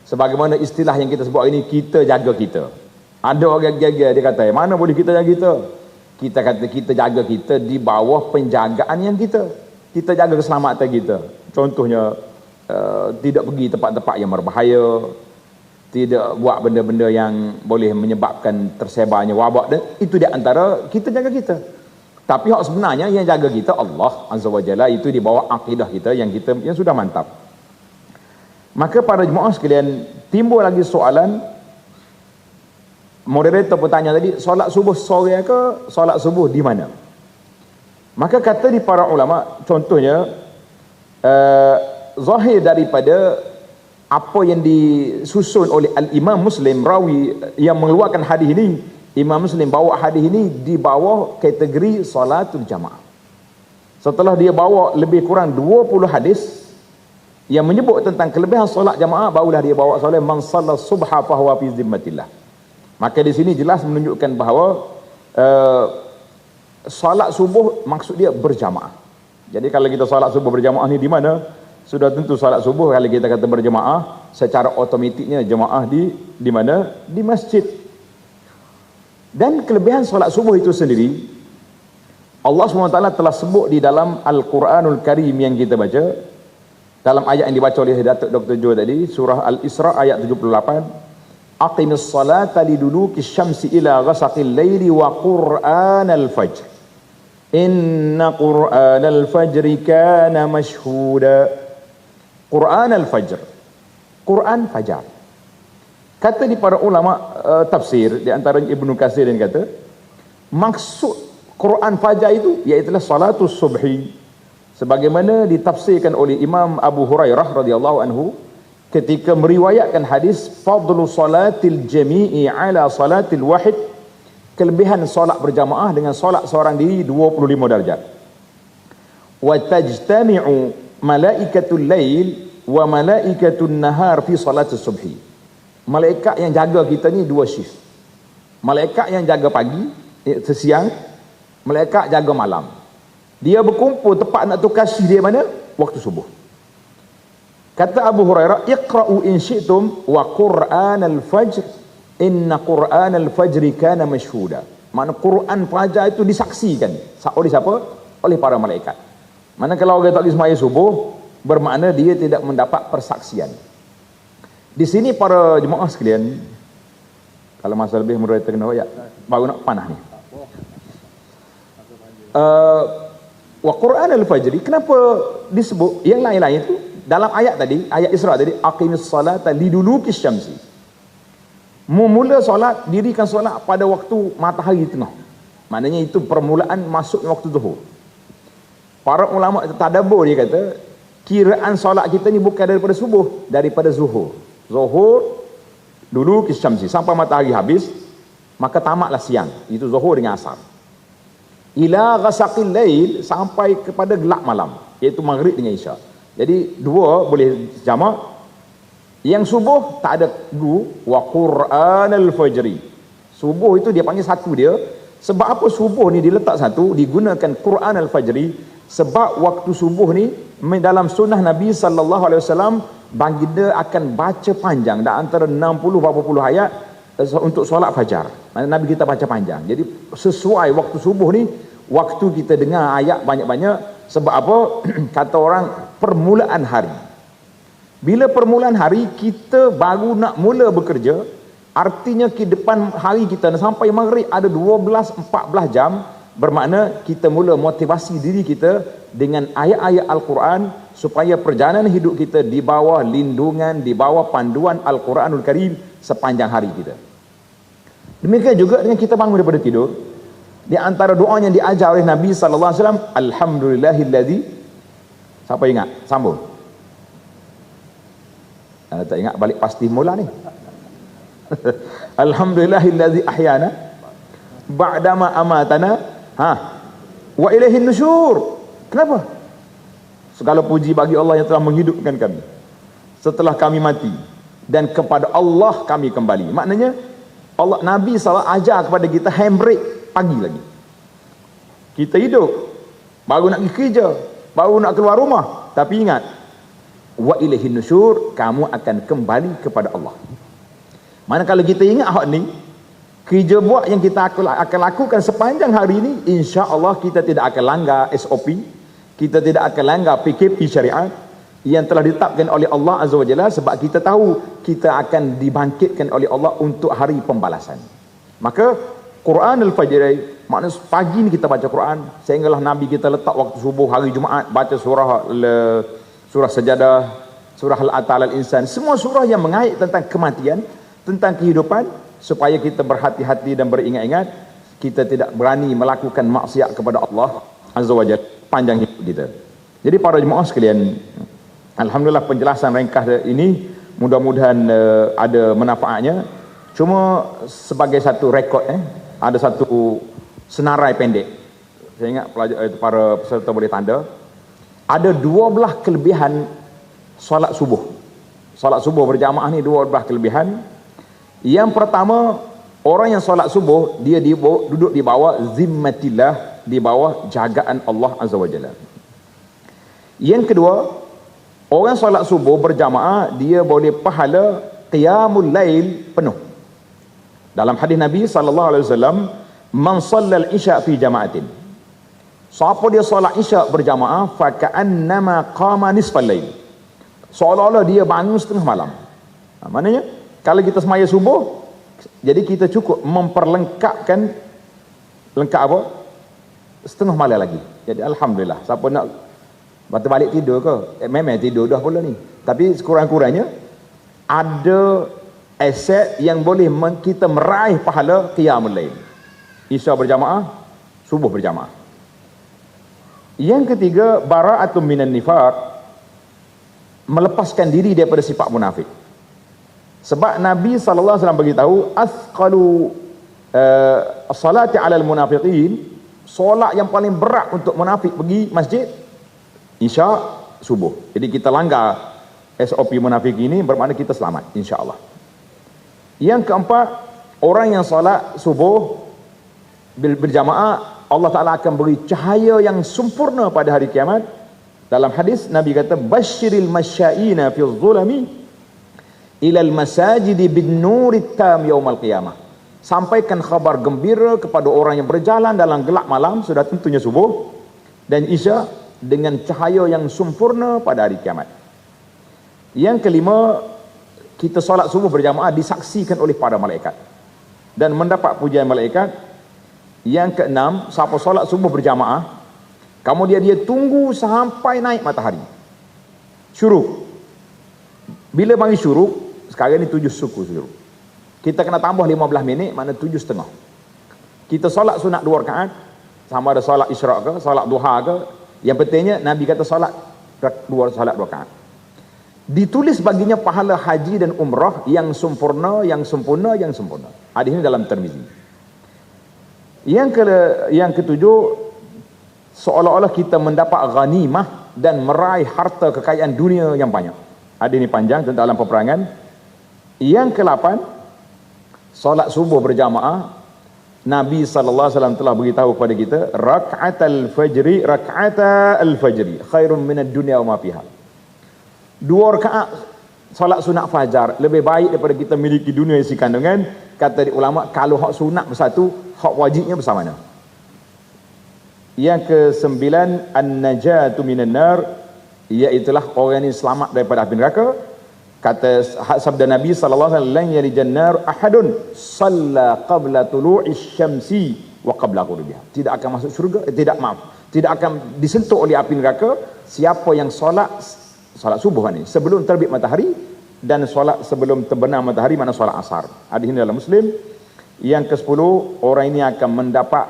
Sebagaimana istilah yang kita sebut ini, kita jaga kita. Ada orang gagal, dia kata, mana boleh kita jaga kita? Kita kata kita jaga kita di bawah penjagaan yang kita. Kita jaga keselamatan kita. Contohnya, tidak pergi tempat-tempat yang berbahaya, tidak buat benda-benda yang boleh menyebabkan tersebarnya wabak, dan itu di antara kita jaga kita. Tapi hak sebenarnya yang jaga kita Allah Azza wa Jalla, itu di bawah akidah kita yang sudah mantap. Maka para jemaah sekalian, timbul lagi soalan. Moderator bertanya tadi, solat subuh sore ke solat subuh di mana? Maka kata di para ulama, contohnya zahir daripada apa yang disusun oleh Al-Imam Muslim, rawi yang mengeluarkan hadis ini, Imam Muslim bawa hadis ini di bawah kategori salatul jamaah. Setelah dia bawa lebih kurang 20 hadis yang menyebut tentang kelebihan solat jamaah, barulah dia bawa solat man shalla subha fa huwa fi zimmatillah. Maka di sini jelas menunjukkan bahawa solat subuh maksud dia berjamaah. Jadi kalau kita solat subuh berjamaah ni di mana? Sudah tentu solat subuh kalau kita kata berjamaah, secara otomatiknya jemaah di mana? Di masjid. Dan kelebihan solat subuh itu sendiri, Allah SWT telah sebut di dalam Al-Quranul Karim yang kita baca, dalam ayat yang dibaca oleh Datuk Dr. Jo tadi, surah Al-Isra ayat 78, aqimis salata liduluki syamsi ila ghasaqil layli wa qur'anal fajr inna qur'anal fajri kana mashhuda. Quran al-Fajr, Quran Fajar. Kata di para ulama tafsir, di antara Ibnu Katsir yang kata, maksud Quran fajar itu iaitulah salatus subhi, sebagaimana ditafsirkan oleh Imam Abu Hurairah radhiyallahu anhu ketika meriwayatkan hadis fadlu salatil jami'i ala salatil wahid, kelebihan solat berjamaah dengan solat seorang diri 25 darjat. Wa tajtami'u malaikatul lail wa malaikatul nahar fi salatis subhi. Malaikat yang jaga kita ni dua shift. Malaikat yang jaga pagi, siang, malaikat jaga malam. Dia berkumpul tepat nak tukar shift dia mana? Waktu subuh. Kata Abu Hurairah, iqra'u in syi'tum wa Qur'an al-fajr inna Qur'an al-fajri kana mashhuda. Makna Quran fajar itu disaksikan oleh siapa? Oleh para malaikat. Mana kalau orang tak pergi sembahyang subuh, bermakna dia tidak mendapat persaksian. Di sini para jemaah sekalian, kalau masa lebih menurut kena ya, baru nak panah ni. Wa Qur'an al-fajri, kenapa disebut yang lain-lain itu? Dalam ayat tadi, ayat Isra tadi, aqimis salata lidulukis syamsi. Memula solat, dirikan solat pada waktu matahari tengah. Maknanya itu permulaan masuk waktu zuhur. Para ulama tadabbur dia kata, kiraan solat kita ni bukan daripada subuh, daripada zuhur. Zuhur dulu kisyamsi sampai matahari habis, maka tamatlah siang. Itu zuhur dengan asar. Ila ghasaqil lail, sampai kepada gelap malam, iaitu maghrib dengan isya. Jadi dua boleh jamak. Yang subuh tak ada dulu, wa Qur'anal fajri. Subuh itu dia panggil satu dia. Sebab apa subuh ni diletak satu, digunakan Qur'anal fajri? Sebab waktu subuh ni dalam sunnah Nabi sallallahu alaihi wasallam, baginda akan baca panjang, dah antara 60 berapa puluh ayat untuk solat fajar. Nabi kita baca panjang. Jadi sesuai waktu subuh ni, waktu kita dengar ayat banyak-banyak. Sebab apa? Kata orang, permulaan hari. Bila permulaan hari, kita baru nak mula bekerja, artinya ke depan hari kita sampai maghrib ada 12-14 jam. Bermakna kita mula motivasi diri kita dengan ayat-ayat Al-Quran, supaya perjalanan hidup kita di bawah lindungan, di bawah panduan Al-Quranul Karim sepanjang hari kita. Demikian juga dengan kita bangun daripada tidur. Di antara doa yang diajar oleh Nabi sallallahu alaihi wasallam, alhamdulillahilladzi, siapa ingat? Sambung. Tak ingat, balik pasti mula ni. Alhamdulillahilladzi ahyana ba'dama amatana wa ilaihin nusyur. Kenapa? Segala puji bagi Allah yang telah menghidupkan kami setelah kami mati, dan kepada Allah kami kembali. Maknanya Allah, Nabi SAW ajar kepada kita handbrake pagi lagi. Kita hidup, baru nak pergi kerja, baru nak keluar rumah, tapi ingat, wa ilaihin nusyur, kamu akan kembali kepada Allah. Mana kalau kita ingat hak ni, kerja buat yang kita akan lakukan sepanjang hari ini, insya-Allah kita tidak akan langgar SOP, kita tidak akan langgar PKP syariat yang telah ditetapkan oleh Allah Azza wa Jalla, sebab kita tahu kita akan dibangkitkan oleh Allah untuk hari pembalasan. Maka Quran al-Fajr, maknanya pagi ni kita baca Quran, sehinggalah Nabi kita letak waktu subuh hari Jumaat baca surah Sajadah, surah Al-Atal al-Insan, semua surah yang mengait tentang kematian, tentang kehidupan, supaya kita berhati-hati dan beringat-ingat kita tidak berani melakukan maksiat kepada Allah Azza wa Jalla panjang hidup kita. Jadi para jemaah sekalian, alhamdulillah penjelasan ringkas ini mudah-mudahan ada manfaatnya. Cuma sebagai satu rekod, ada satu senarai pendek. Saya ingat pelajar, para peserta boleh tanda. Ada 12 kelebihan solat subuh. Solat subuh berjamaah ni 12 kelebihan. Yang pertama, orang yang solat subuh, dia duduk di bawah zimmatillah, di bawah jagaan Allah Azza wa Jalla. Yang kedua, orang solat subuh berjamaah, dia boleh pahala qiyamul lail penuh. Dalam hadis Nabi sallallahu alaihi wasallam, man shallal isya fi jama'atin, siapa dia solat isya berjamaah, fa ka'annama qama nisfal lail, seolah-olah dia bangun setengah malam. Maknanya kalau kita semaya subuh, jadi kita cukup memperlengkapkan, lengkap apa? Setengah malam lagi. Jadi alhamdulillah, siapa nak balik tidur ke? Memang tidur dah pula ni. Tapi sekurang-kurangnya ada aset yang boleh kita meraih pahala qiyamul lail. Isya berjamaah, subuh berjamaah. Yang ketiga, bara'atun minan nifaq, melepaskan diri daripada sifat munafik. Sebab Nabi SAW beritahu, asqalu salati alal munafiqin, solat yang paling berat untuk munafik pergi masjid, isya, subuh. Jadi kita langgar SOP munafik ini, bermakna kita selamat, insya-Allah. Yang keempat, orang yang solat subuh berjamaah, Allah Ta'ala akan beri cahaya yang sempurna pada hari kiamat. Dalam hadis Nabi kata, basyiril masya'ina fi zulami ilal masajidi bin nurit tam yaumal qiyamah. Sampaikan khabar gembira kepada orang yang berjalan dalam gelap malam, sudah tentunya subuh dan isya, dengan cahaya yang sempurna pada hari kiamat. Yang kelima, kita solat subuh berjamaah disaksikan oleh para malaikat dan mendapat pujian malaikat. Yang keenam, siapa solat subuh berjamaah, kemudian dia tunggu sampai naik matahari syuruk. Bila bagi syuruk, sekarang ni 7 suku syuruk, kita kena tambah 15 minit, mana 7.30. Kita solat sunat 2 rakaat, sama ada solat isyraq ke, solat duha ke, yang pentingnya Nabi kata solat 2 rakaat. Ditulis baginya pahala haji dan umrah yang sempurna, yang sempurna, yang sempurna. Hadis ini dalam Tirmizi. Yang ketujuh, seolah-olah kita mendapat ghanimah dan meraih harta kekayaan dunia yang banyak. Hadis ini panjang tentang dalam peperangan. Yang ke-8, solat subuh berjamaah, Nabi SAW telah beritahu kepada kita, rak'atal fajri khairun minad dunya wa ma fiha. 2 rakaat solat sunat fajar lebih baik daripada kita miliki dunia isi kandungan. Kata di ulama, kalau hak sunat bersatu, hak wajibnya bersama mana. Yang ke-9, an-najatu minan nar, iaitulah orang yang selamat daripada api neraka. Kata sabda Nabi sallallahu alaihi wasallam, lan yalijan nar ahadun shalla qabla tulu'i syamsi wa qabla ghurubiha. Tidak akan masuk syurga, tidak akan disentuh oleh api neraka siapa yang solat subuh ni sebelum terbit matahari dan solat sebelum terbenam matahari, mana solat asar. Hadis ini dalam Muslim. Yang ke-10, orang ini akan dapat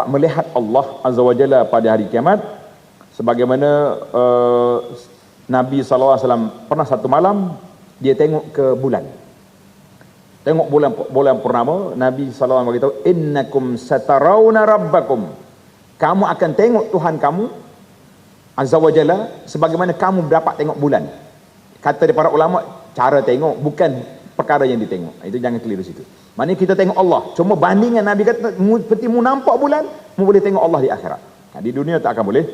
melihat Allah Azza wa Jalla pada hari kiamat, sebagaimana Nabi SAW pernah satu malam dia tengok ke bulan, tengok bulan purnama. Nabi SAW beritahu, innakum satarawna rabbakum, kamu akan tengok Tuhan kamu Azza wa Jalla sebagaimana kamu dapat tengok bulan. Kata para ulama, cara tengok bukan perkara yang ditengok, itu jangan keliru situ. Maknanya kita tengok Allah, cuma bandingan Nabi kata seperti mu nampak bulan, mu boleh tengok Allah di akhirat. Di dunia tak akan boleh.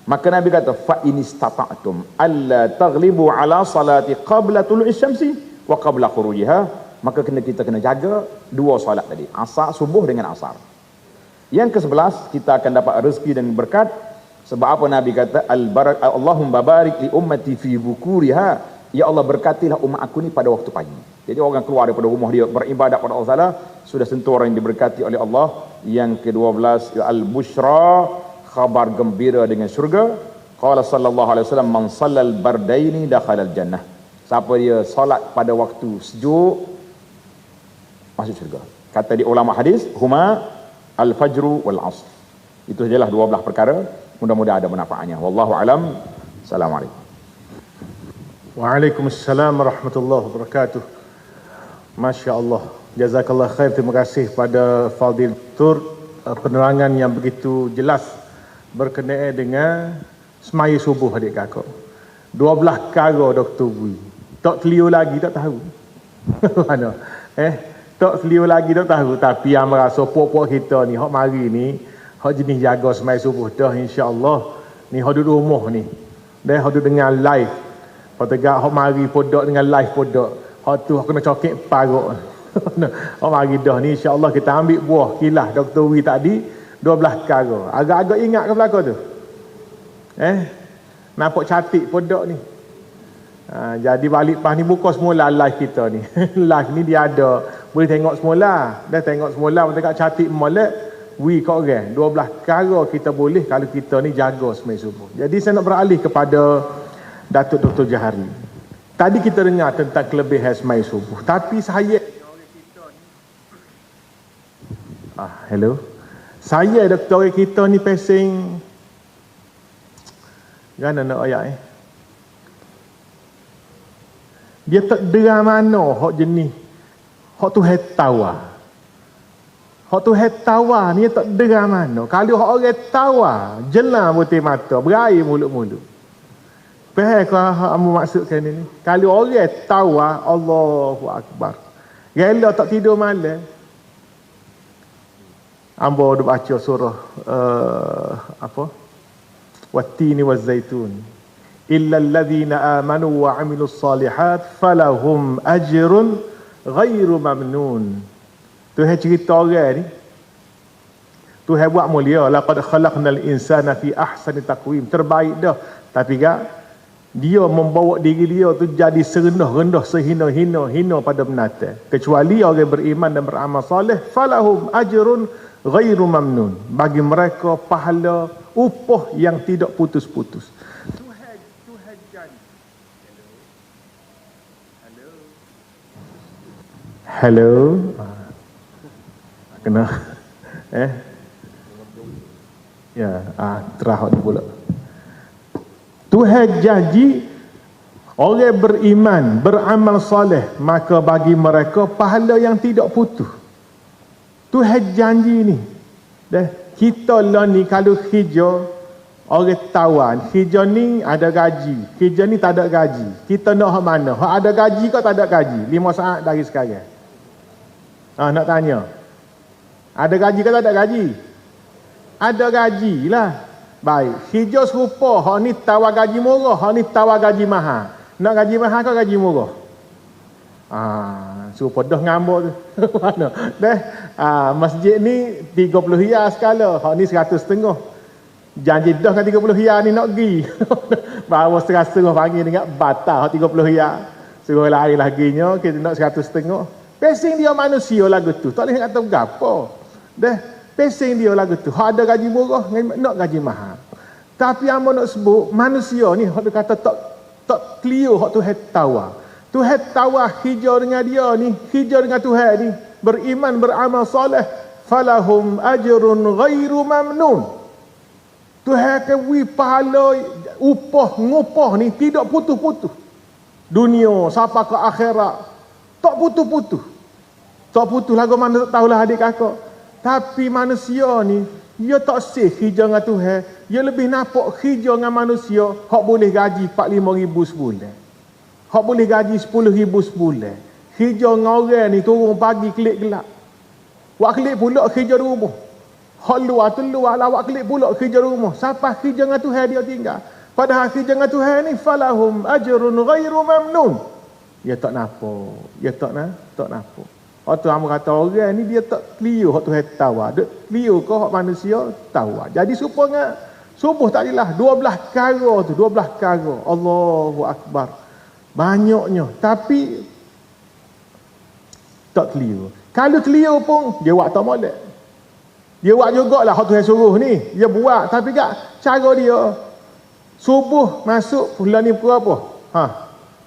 Maka Nabi kata, fa in istata'tum alla taghlibu ala salati qabla tulu'i syamsi wa qabla khurujiha, maka kita kena jaga 2 solat tadi, asar, subuh dengan asar. Yang ke-11, kita akan dapat rezeki dan berkat. Sebab apa Nabi kata, Allahumma barik li ummati fi bukuriha, ya Allah berkatilah umat aku ni pada waktu pagi. Jadi orang keluar daripada rumah dia beribadat pada Allah Taala, sudah tentu orang yang diberkati oleh Allah. Yang ke-12, al-bushra, khabar gembira dengan syurga. Qala sallallahu alaihi wasallam, man sallal bardaini dakhala al-jannah. Siapa dia solat pada waktu sejuk, masuk syurga. Kata di ulama hadis, huma al-fajru wal asr. Itu sajalah 12 perkara. Mudah-mudahan ada manfaatnya. Wallahu alam. Assalamualaikum. Waalaikumsalam warahmatullahi wabarakatuh. Masya Allah, jazakallah khair. Terima kasih pada Fadil Tur, penerangan yang begitu jelas berkenaan dengan semaya subuh adik kakak. 12 perkara Dr. Bui. Tak clear lagi tak tahu. Mana? Tak clear lagi tak tahu. Tapi yang merasa puak-puak kita ni, hak mari ni, hak jenis jaga semaya subuh dah, insya-Allah. Ni hak duduk rumah ni. Dah hak duduk dengan live. Patagak hak mari podok dengan live podok. Hak tu hak kena cokek parok. Hak mari dah ni, insya-Allah kita ambil buah kilah Dr. Wi tadi 12 perkara. Agak-agak ingat ke belakang tu? Nampak cantik podok ni. Jadi balik pas ni buka semula live kita ni. Live ni dia ada, boleh tengok semula. Dah tengok semula, patagak cantik molek. Wi kau orang 12 perkara kita boleh kalau kita ni jaga semai subuh. Jadi saya nak beralih kepada Datuk Dr. Jahari. Tadi kita dengar tentang kelebihan semai subuh. Tapi saya hello. Saya doktor kita ni pesing kan nak ayat dia tak derang mana hak jenis hak tu hetawa. Hak tu hetawa ni tak derang mana. Kalau hak orang tawa, jelang putih mata, berair mulut-mulut. Faham kau kamu maksudkan ini? Kalau orang tawa, Allahu Akbar. Rela tak tidur malam. Ambo dah baca surah Wattini waz-zaitun. Illa alladhina amanu wa 'amilus salihat falahum ajrun ghairu mamnun. Tuhan cerita orang ni. Tuhan buat mulia, laqad khalaqnal insana fi ahsani taqwim. Terbaik dah. Tapi dia membawa diri dia tu jadi serendah-rendah, sehina-hina pada binatang. Kecuali orang beriman dan beramal soleh, falahum ajrun ghairu mamnun. Bagi mereka pahala upah yang tidak putus-putus. Tuhan janji. Hello. Kena ya, terahot pula. Tuhan janji orang beriman, beramal soleh, maka bagi mereka pahala yang tidak putus. Tuhan janji ni. Kita lah ni kalau kerja orang tawan, kerja ni ada gaji, kerja ni tak ada gaji. Kita nak hak mana? Hak ada gaji ke tak ada gaji? 5 saat dari sekarang. Nak tanya. Ada gaji ke tak ada gaji? Ada gaji lah. Baik. Kerja serupa. Hak ni tawar gaji murah. Hak ni tawar gaji mahal. Nak gaji mahal ke gaji murah? Serupa dah ngambuk tu. Mana? Masjid ni 30 riyal sekala. Hak ni 100.5. Janji dah kan 30 riyal ni nak pergi. Bawa 100.5 panggil dengan batal. Hak 30 riyal. Suruh lain laginya. Kita nak 100.5. Pesing dia manusia lagu tu. Tak boleh kata berapa. Pesing dia lagu tu. Hak ada gaji murah, nak gaji mahal. Tapi yang nak sebut, manusia ni, hak dia kata tak clear, hak Tuhan tawa. Tuhan tawa hijau dengan dia ni, hijau dengan Tuhan ni, beriman, beramal soleh, falahum ajrun ghairu mamnun. Tuhan kewi pahala, ngupah ni, tidak putus-putus. Dunia, sampai ke akhirat, tak putus-putus. Tak putus lagu mana tak tahulah adik kakak. Tapi manusia ni, dia tak sih hijau dengan Tuhan. Dia lebih nampak hijau dengan manusia, hak boleh gaji 45,000 sebulan. Hak boleh gaji 10,000 sebulan. Hijau dengan orang ni turun pagi kelik gelap. Wak kelik pula hijau di rumah. Hak luar tu luar lah, wak kelik pula hijau di rumah. Sampai hijau dengan Tuhan dia tinggal. Padahal hijau dengan Tuhan ni, falahum ajrun ghairu mamnun. Dia tak nampak. Dia tak nampak. Waktu hamba kata orang ni dia tak clear hak Tuhan tawa. Dia clear ke hak manusia tawa. Jadi supaya subuh tak adalah 12 perkara tu, 12 perkara. Allahu Akbar. Banyaknya tapi tak clear. Kalau clear pun dia buat tak molek. Dia buat jugalah hak Tuhan suruh ni. Dia buat tapi cara dia subuh masuk bulan ni pukul apa?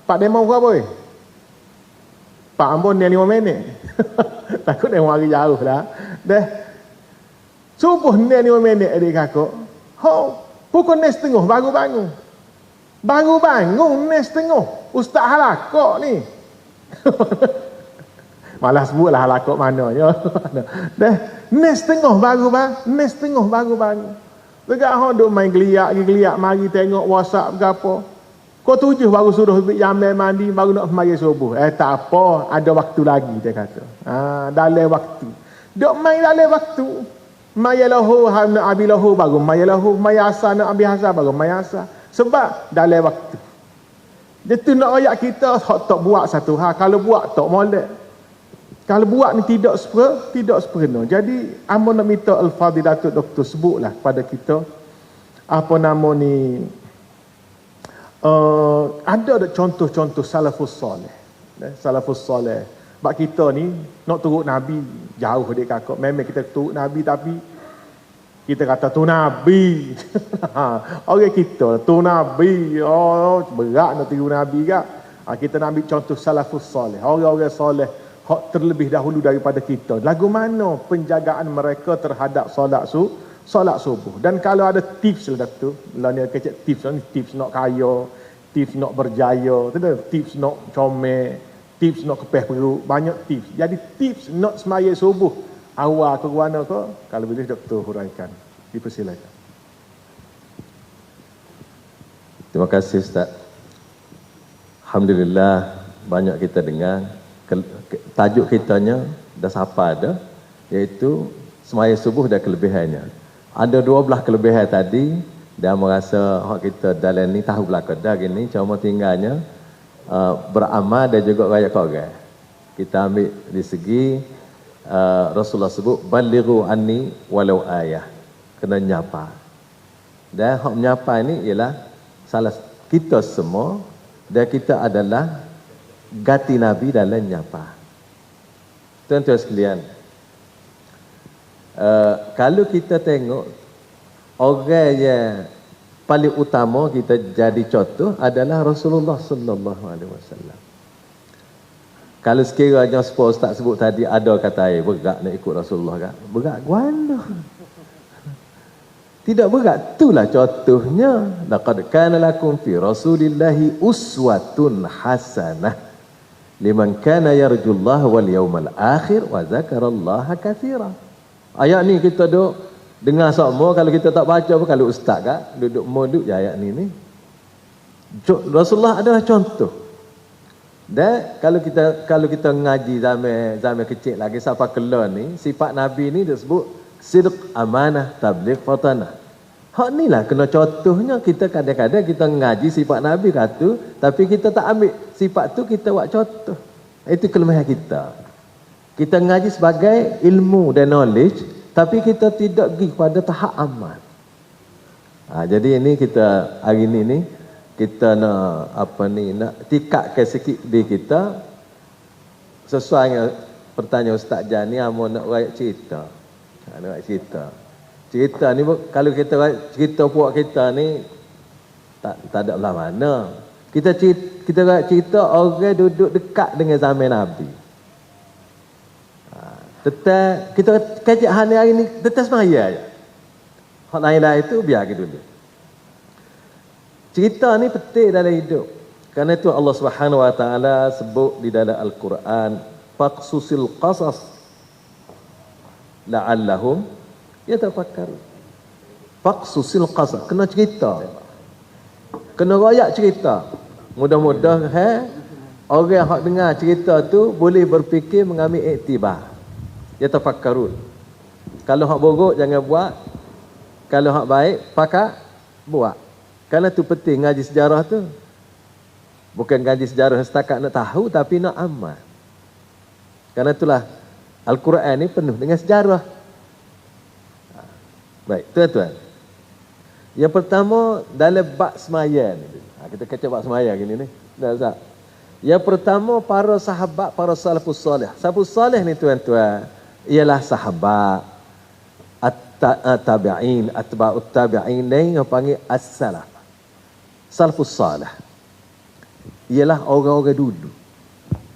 Pak demo pukul apa? Pak Ambon dia 5 minit. Takut dia hari jauh dah. Subuh dia 5 minit adik kakak. Pukul 6.30 baru bangun. Baru bangun 6.30. Ustaz halakak ni. Malah sebutlah halakak mana ya. 6.30 baru bang. 6.30 baru bangun. Dekat duk main geliak mari tengok WhatsApp ke apa. Kau 7 baru suruh jamil mandi, baru nak semaya subuh. Tak apa, ada waktu lagi, dia kata. Dalam waktu. Duk main dalam waktu. Maya lahu, nak ambil lahu, baru maya lahu. Maya asal, nak ambil asal, baru maya asal. Sebab dalam waktu. Dia tu nak ayat kita, tak buat satu hal. Kalau buat, tak molek. Kalau buat ni tidak sepenuh. Jadi, amba nak minta Al-Fadilatul Doktor sebutlah pada kita. Apa nama ni... ada contoh-contoh salafus soleh. Salafus soleh. Sebab kita ni nak turut Nabi jauh dek kakak. Memang kita turut Nabi tapi kita kata tu Nabi. Orang kita tu Nabi. Berat nak tiru Nabi kak. Kita nak ambil contoh salafus soleh, orang-orang soleh hak terlebih dahulu daripada kita. Lagu mana penjagaan mereka terhadap solat subuh. Dan kalau ada tips lah tu, lah ni kecek tips ni, tips nak kaya, tips nak berjaya, tips nak comel, tips nak kepeh perut, banyak tips. Jadi tips nak semaya subuh awal ke mana ke, kalau boleh doktor huraikan. Dipersilakan. Terima kasih Ustaz. Alhamdulillah banyak kita dengar tajuk kitanya dah siapa ada, iaitu semaya subuh dan kelebihannya. Ada 12 kelebihan tadi, dan merasa hak kita dalam ni tahu belakang dah gini, cuma tinggalnya beramal dan juga rakyat korang. Kita ambil di segi Rasulullah sebut balighu anni walau ayah, kena nyapa. Dan hak menyapa ini ialah salah kita semua, dan kita adalah ganti Nabi dalam nyapa. Tuan-tuan sekalian, kalau kita tengok orang yang paling utama kita jadi contoh adalah Rasulullah sallallahu alaihi wasallam. Kalau sekiranya Ustaz sebut tadi ada kata berat nak ikut Rasulullah kan? Berat guana. Tidak berat, itulah contohnya. Laqad kana lakum fi Rasulillahi uswatun hasanah liman kana yarjullaha wal yawmal akhir wa zakarallaha katsira. Ayat ni kita duk dengar semua, kalau kita tak baca pun, kalau ustaz kan duduk moduk je ayat ni. Rasulullah adalah contoh. Dan kalau kita ngaji zaman kecil lagi sampai kelar ni, sifat Nabi ni disebut sidq, amanah, tabligh, fatanah. Hak ni lah kena contohnya. Kita kadang-kadang kita ngaji sifat Nabi kata, tapi kita tak ambil sifat tu kita buat contoh. Itu kelemahan kita. Kita ngaji sebagai ilmu dan knowledge, tapi kita tidak pergi kepada tahap amal. Jadi ini kita hari ni kita nak nak tikakkan sikit diri kita sesuai dengan pertanyaan Ustaz Jan ni, amo nak rakyat cerita. Nak cerita ni, kalau kita cerita puak kita ni tak ada belah mana. Kita cerita orang duduk dekat dengan zaman Nabi. Kita kajak hari ni tetap semaya aja. Hak lain-lain itu biar dulu. Cerita ni penting dalam hidup. Karena itu Allah Subhanahu wa taala sebut di dalam Al-Quran, faqsusil qasas la'allahum yatafakkarun. Faqsusil qasas, kena cerita. Kena royak cerita. Mudah-mudahan orang yang dengar cerita tu boleh berfikir, mengambil iktibar. Yatafakkarun. Kalau hak buruk jangan buat. Kalau hak baik pakat buat. Kerana tu penting ngaji sejarah tu. Bukan ngaji sejarah setakat nak tahu, tapi nak amal. Kerana itulah Al-Quran ni penuh dengan sejarah. Baik, tuan-tuan. Yang pertama dalam bab semaya ni. Kita kata bab semaya gini ni. Dah. Yang pertama para sahabat, para salafus soleh. Salafus soleh ni tuan-tuan ialah sahabat, at-tabi'in, atba'ut tabi'in ni yang panggil as-salaf. Salafus soleh ialah orang-orang dulu.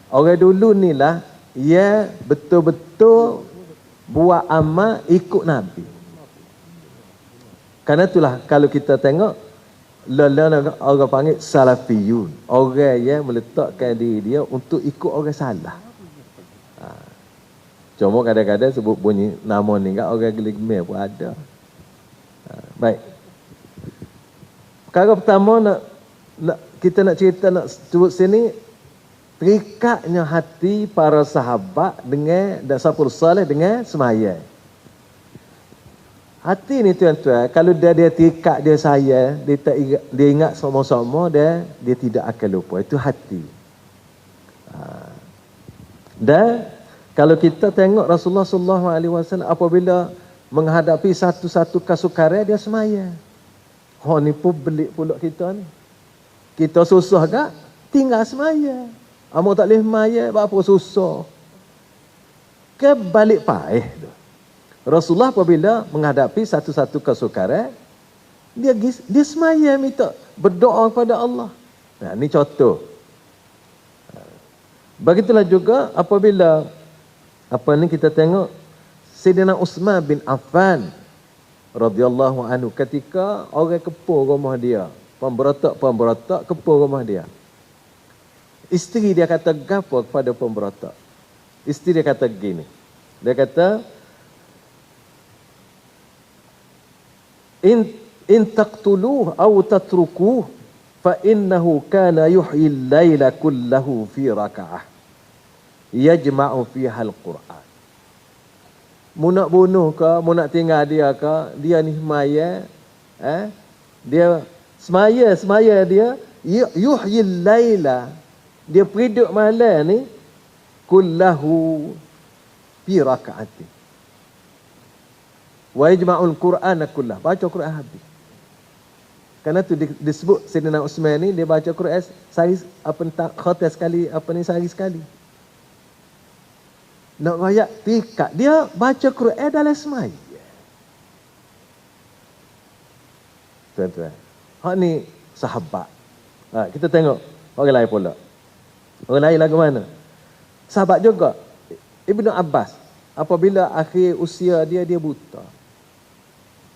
Orang dulu ni lah ia betul-betul buat amal ikut Nabi. Karena itulah kalau kita tengok orang panggil salafiyun, orang yang meletakkan diri dia untuk ikut orang salah. Cuma kadang-kadang sebut bunyi nama ni kan orang gelik-gemir pun ada. Baik. Perkara pertama kita nak cerita, nak sebut sini, terikatnya hati para sahabat dengan dan salafus saleh dengan semaya. Hati ni tuan-tuan, kalau dia terikat, dia sayang, dia ingat sama-sama, dia tidak akan lupa. Itu hati. Dan kalau kita tengok Rasulullah sallallahu alaihi wasallam apabila menghadapi satu-satu kesukaran, dia semaya. Ni pun belik pula kita ni. Kita susah tak? Tinggal semaya. Amo tak boleh semaya, apa susah. Kebalik paih tu. Rasulullah apabila menghadapi satu-satu kesukaran, dia semaya minta berdoa kepada Allah. Nah, ni contoh. Begitulah juga apabila kita tengok Sayyidina Uthman bin Affan radhiyallahu anhu, ketika orang kepung rumah dia, pemberontak kepung rumah dia. Isteri dia kata gapo kepada pemberontak. Isteri dia kata gini. Dia kata, in taqtuluhu aw tatrukuhu fa innahu kana yuhyi al-laila kullahu fi raka'ah yajma'u fiha al-Quran. Mu nak bunuh ke, mu nak tinggal dia ke, dia ni semaya, dia semaya dia yuhyi al-laila, dia periuk malam ni kullahu fi raka'atin wa yajma'ul Qur'ana kullahu, baca Quran habis. Kerana tu disebut Sayyidina Uthman ni dia baca Quran sehari khatam sekali, sehari sekali. Nak royak pikat dia baca Quran dalam semai. Tuan-tuan, hak ni sahabat. Kita tengok orang lain pula. Orang lain lagu mana? Sahabat juga. Ibnu Abbas, apabila akhir usia dia buta.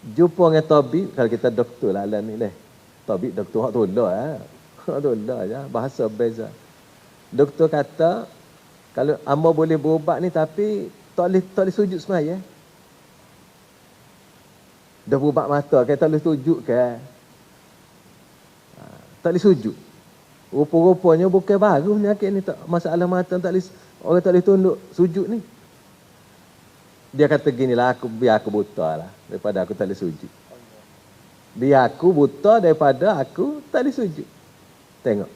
Jumpa dengan tabib, kalau kita doktor lah alam ni deh. Tabib doktor hak tolak hak tolak je, bahasa beza. Doktor kata kalau hamba boleh berubat ni tapi tak boleh sujud semaya. Dah berubat mata kan tak boleh sujud kan. Tak boleh sujud. Rupa-rupanya bukan baru penyakit ni, tak masalah mata tak boleh, orang tak boleh tunduk sujud ni. Dia kata ginilah, biar aku buta lah daripada aku tak boleh sujud. Biar aku buta daripada aku tak boleh sujud. Tengok.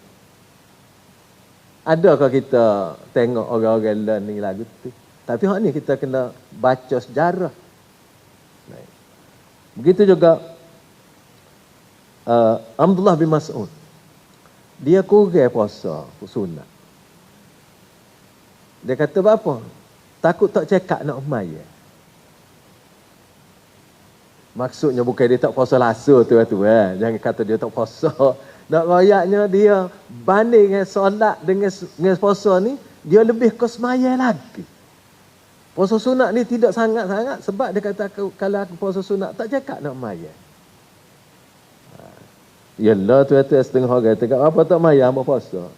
Adakah kita tengok orang-orang lain ni lagu tu? Tapi hak ni kita kena baca sejarah. Begitu juga Abdullah bin Mas'ud. Dia kurang puasa sunat. Dia kata apa? Takut tak cekak nak maya. Maksudnya bukan dia tak puasa lasa tu. Jangan kata dia tak puasa. Nak royaknya dia banding dengan solat dengan puasa ni, dia lebih ke semaya lagi. Puasa sunat ni tidak sangat-sangat sebab dia kata kalau aku puasa sunat tak cekak nak maya. Yalah tu setengah orang kata apa tak maya hamba puasa.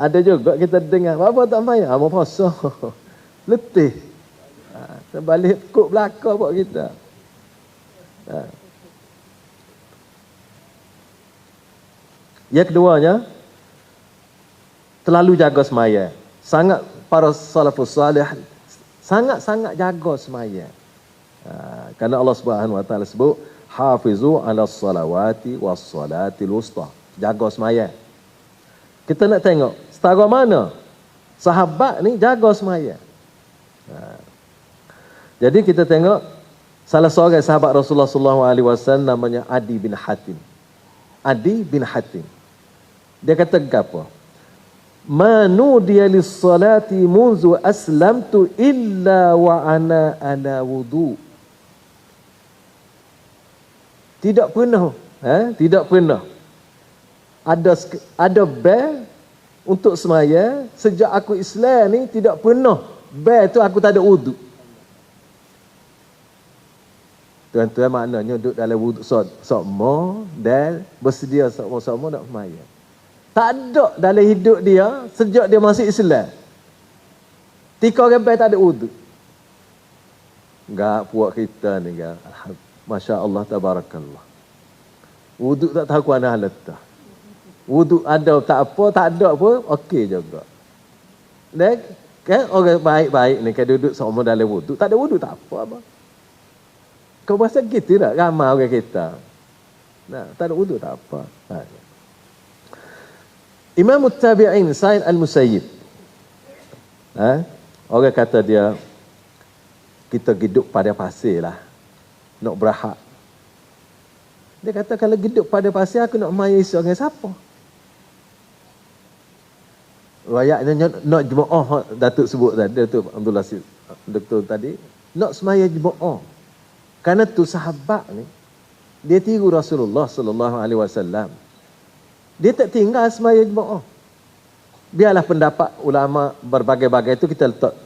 Ada juga kita dengar apa tak maya hamba puasa. Letih. Terbalik kok belakang buat kita. Yang keduanya, terlalu jaga semaya. Sangat para salafus salih sangat-sangat jaga semaya. Karena Allah Subhanahu Wa Taala sebut hafizu 'alas salawati was salatil wusta. Jaga semaya. Kita nak tengok setara mana sahabat ni jaga semaya. Jadi kita tengok salah seorang sahabat Rasulullah sallallahu alaihi wasallam namanya Adi bin Hatim. Adi bin Hatim. Dia kata apa? Manu dia lis-salati munzu aslamtu illa wa ana ala wudu. Tidak pernah, tidak pernah ada bel untuk semaya sejak aku Islam ni, tidak pernah bel tu aku tak ada wudu. Tuan-tuan, maknanya duduk dalam wuduk sokmo dan bersedia sokmo nak semaya. Tak ada dalam hidup dia sejak dia masuk Islam. 3 orang tak ada wuduk. Enggak puak kita ni kan. Masya Allah tabarakallah. Wuduk tak tahu mana letak. Wuduk ada tak apa, tak ada apa, okey juga. Dan kan orang baik-baik ni kan duduk sokmo dalam wuduk, tak ada wuduk tak apa. Kau rasa gitu tak? Ramai orang kita. Nah, tak ada wuduk tak apa. Imam Tabi'in Sa'id Al-Musayyib. Orang kata dia, kita hidup pada pasir lah. Nak berahak. Dia kata kalau hidup pada pasir, aku nak maya isu dengan siapa? Rakyatnya nak jemaah, Datuk sebut tadi, Datuk Abdullah Doktor tadi, nak semaya jemaah. Karena tu sahabat ni dia tiru Rasulullah sallallahu alaihi wasallam. Dia tak tinggal semaya jemaah. Biarlah pendapat ulama berbagai-bagai itu kita letak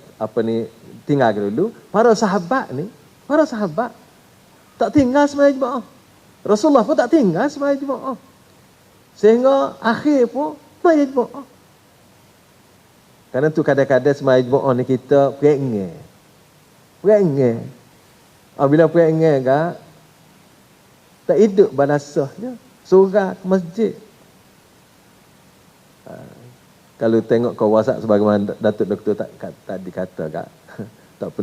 tinggal dulu. Para sahabat tak tinggal semaya jemaah. Rasulullah pun tak tinggal semaya jemaah. Sehingga akhir pun semaya jemaah. Karena tu kadang-kadang semaya jemaah ni kita perengah. Bila perengah kan, tak hidup balasahnya. Surah ke masjid. Kalau tengok kau WhatsApp sebagaimana Datuk Doktor tadi kata kan, tak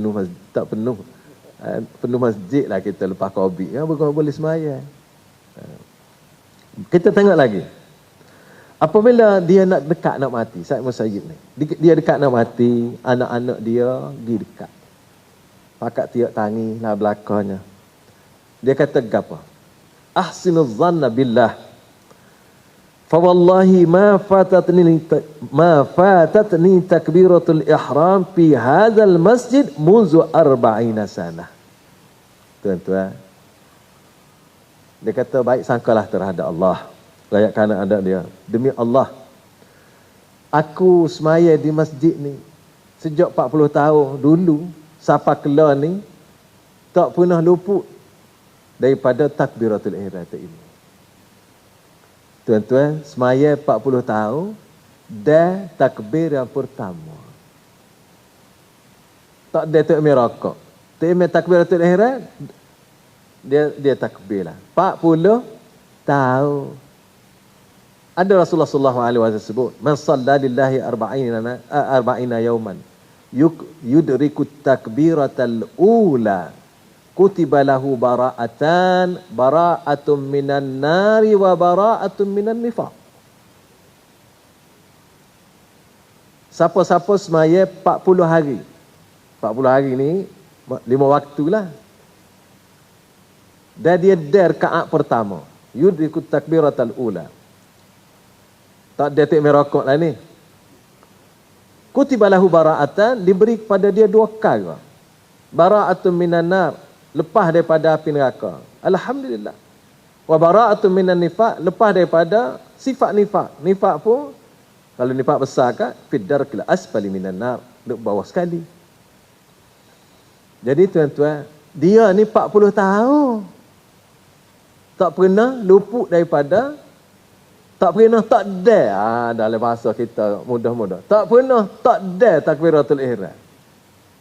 penuh masjid lah kita lepas Covid. Ya, bukan boleh semaya. Kita tengok lagi. Apabila dia nak dekat nak mati, Said Musayyib ni. Dia dekat nak mati, anak-anak dia pergi dekat. Pakat tiap tangi lah belakangnya. Dia kata apa? Ahsinuz zanna billah. Fa wallahi ma fatatni takbiratul ihram fi hadzal masjid munzu 40 sanah. Tuan-tuan. Dia kata baik sangkalah terhadap Allah. Layak kanak ada dia. Demi Allah, aku semaya di masjid ni sejak 40 tahun dulu sampai kelar ni tak pernah luput daripada takbiratul ihram ini. Tuan-tuan, semaya 40 tahun dan takbir yang pertama. Tak ada takbir rokok. Takbiratul ihram dia takbir lah. 40 tahun. Ada Rasulullah sallallahu alaihi wasallam sebut, "Man shalla lillahi 40 yawman yudriku takbiratal ula kutiba lahu bara'atun minan nari wa bara'atun minan nifaq." Siapa-siapa semaya 40 hari. 40 hari ni 5 waktulah. Dan dia rakaat pertama, yudriku takbiratal ula. Tak ada tak merokok lah ni. Kutiba lahu bara'atan, diberi kepada dia 2 perkara. Bara'atun minan nar, lepas daripada api neraka. Alhamdulillah. Wa bara'atun minan nifaq, lepas daripada sifat nifaq. Nifaq pun kalau nifaq besar kan, fid darkil asfali minan nar, duduk bawah sekali. Jadi tuan-tuan, dia ni 40 tahun tak pernah luput daripada, tak pernah tak ada dalam bahasa kita mudah-mudah. Tak pernah tak ada takbiratul ihram.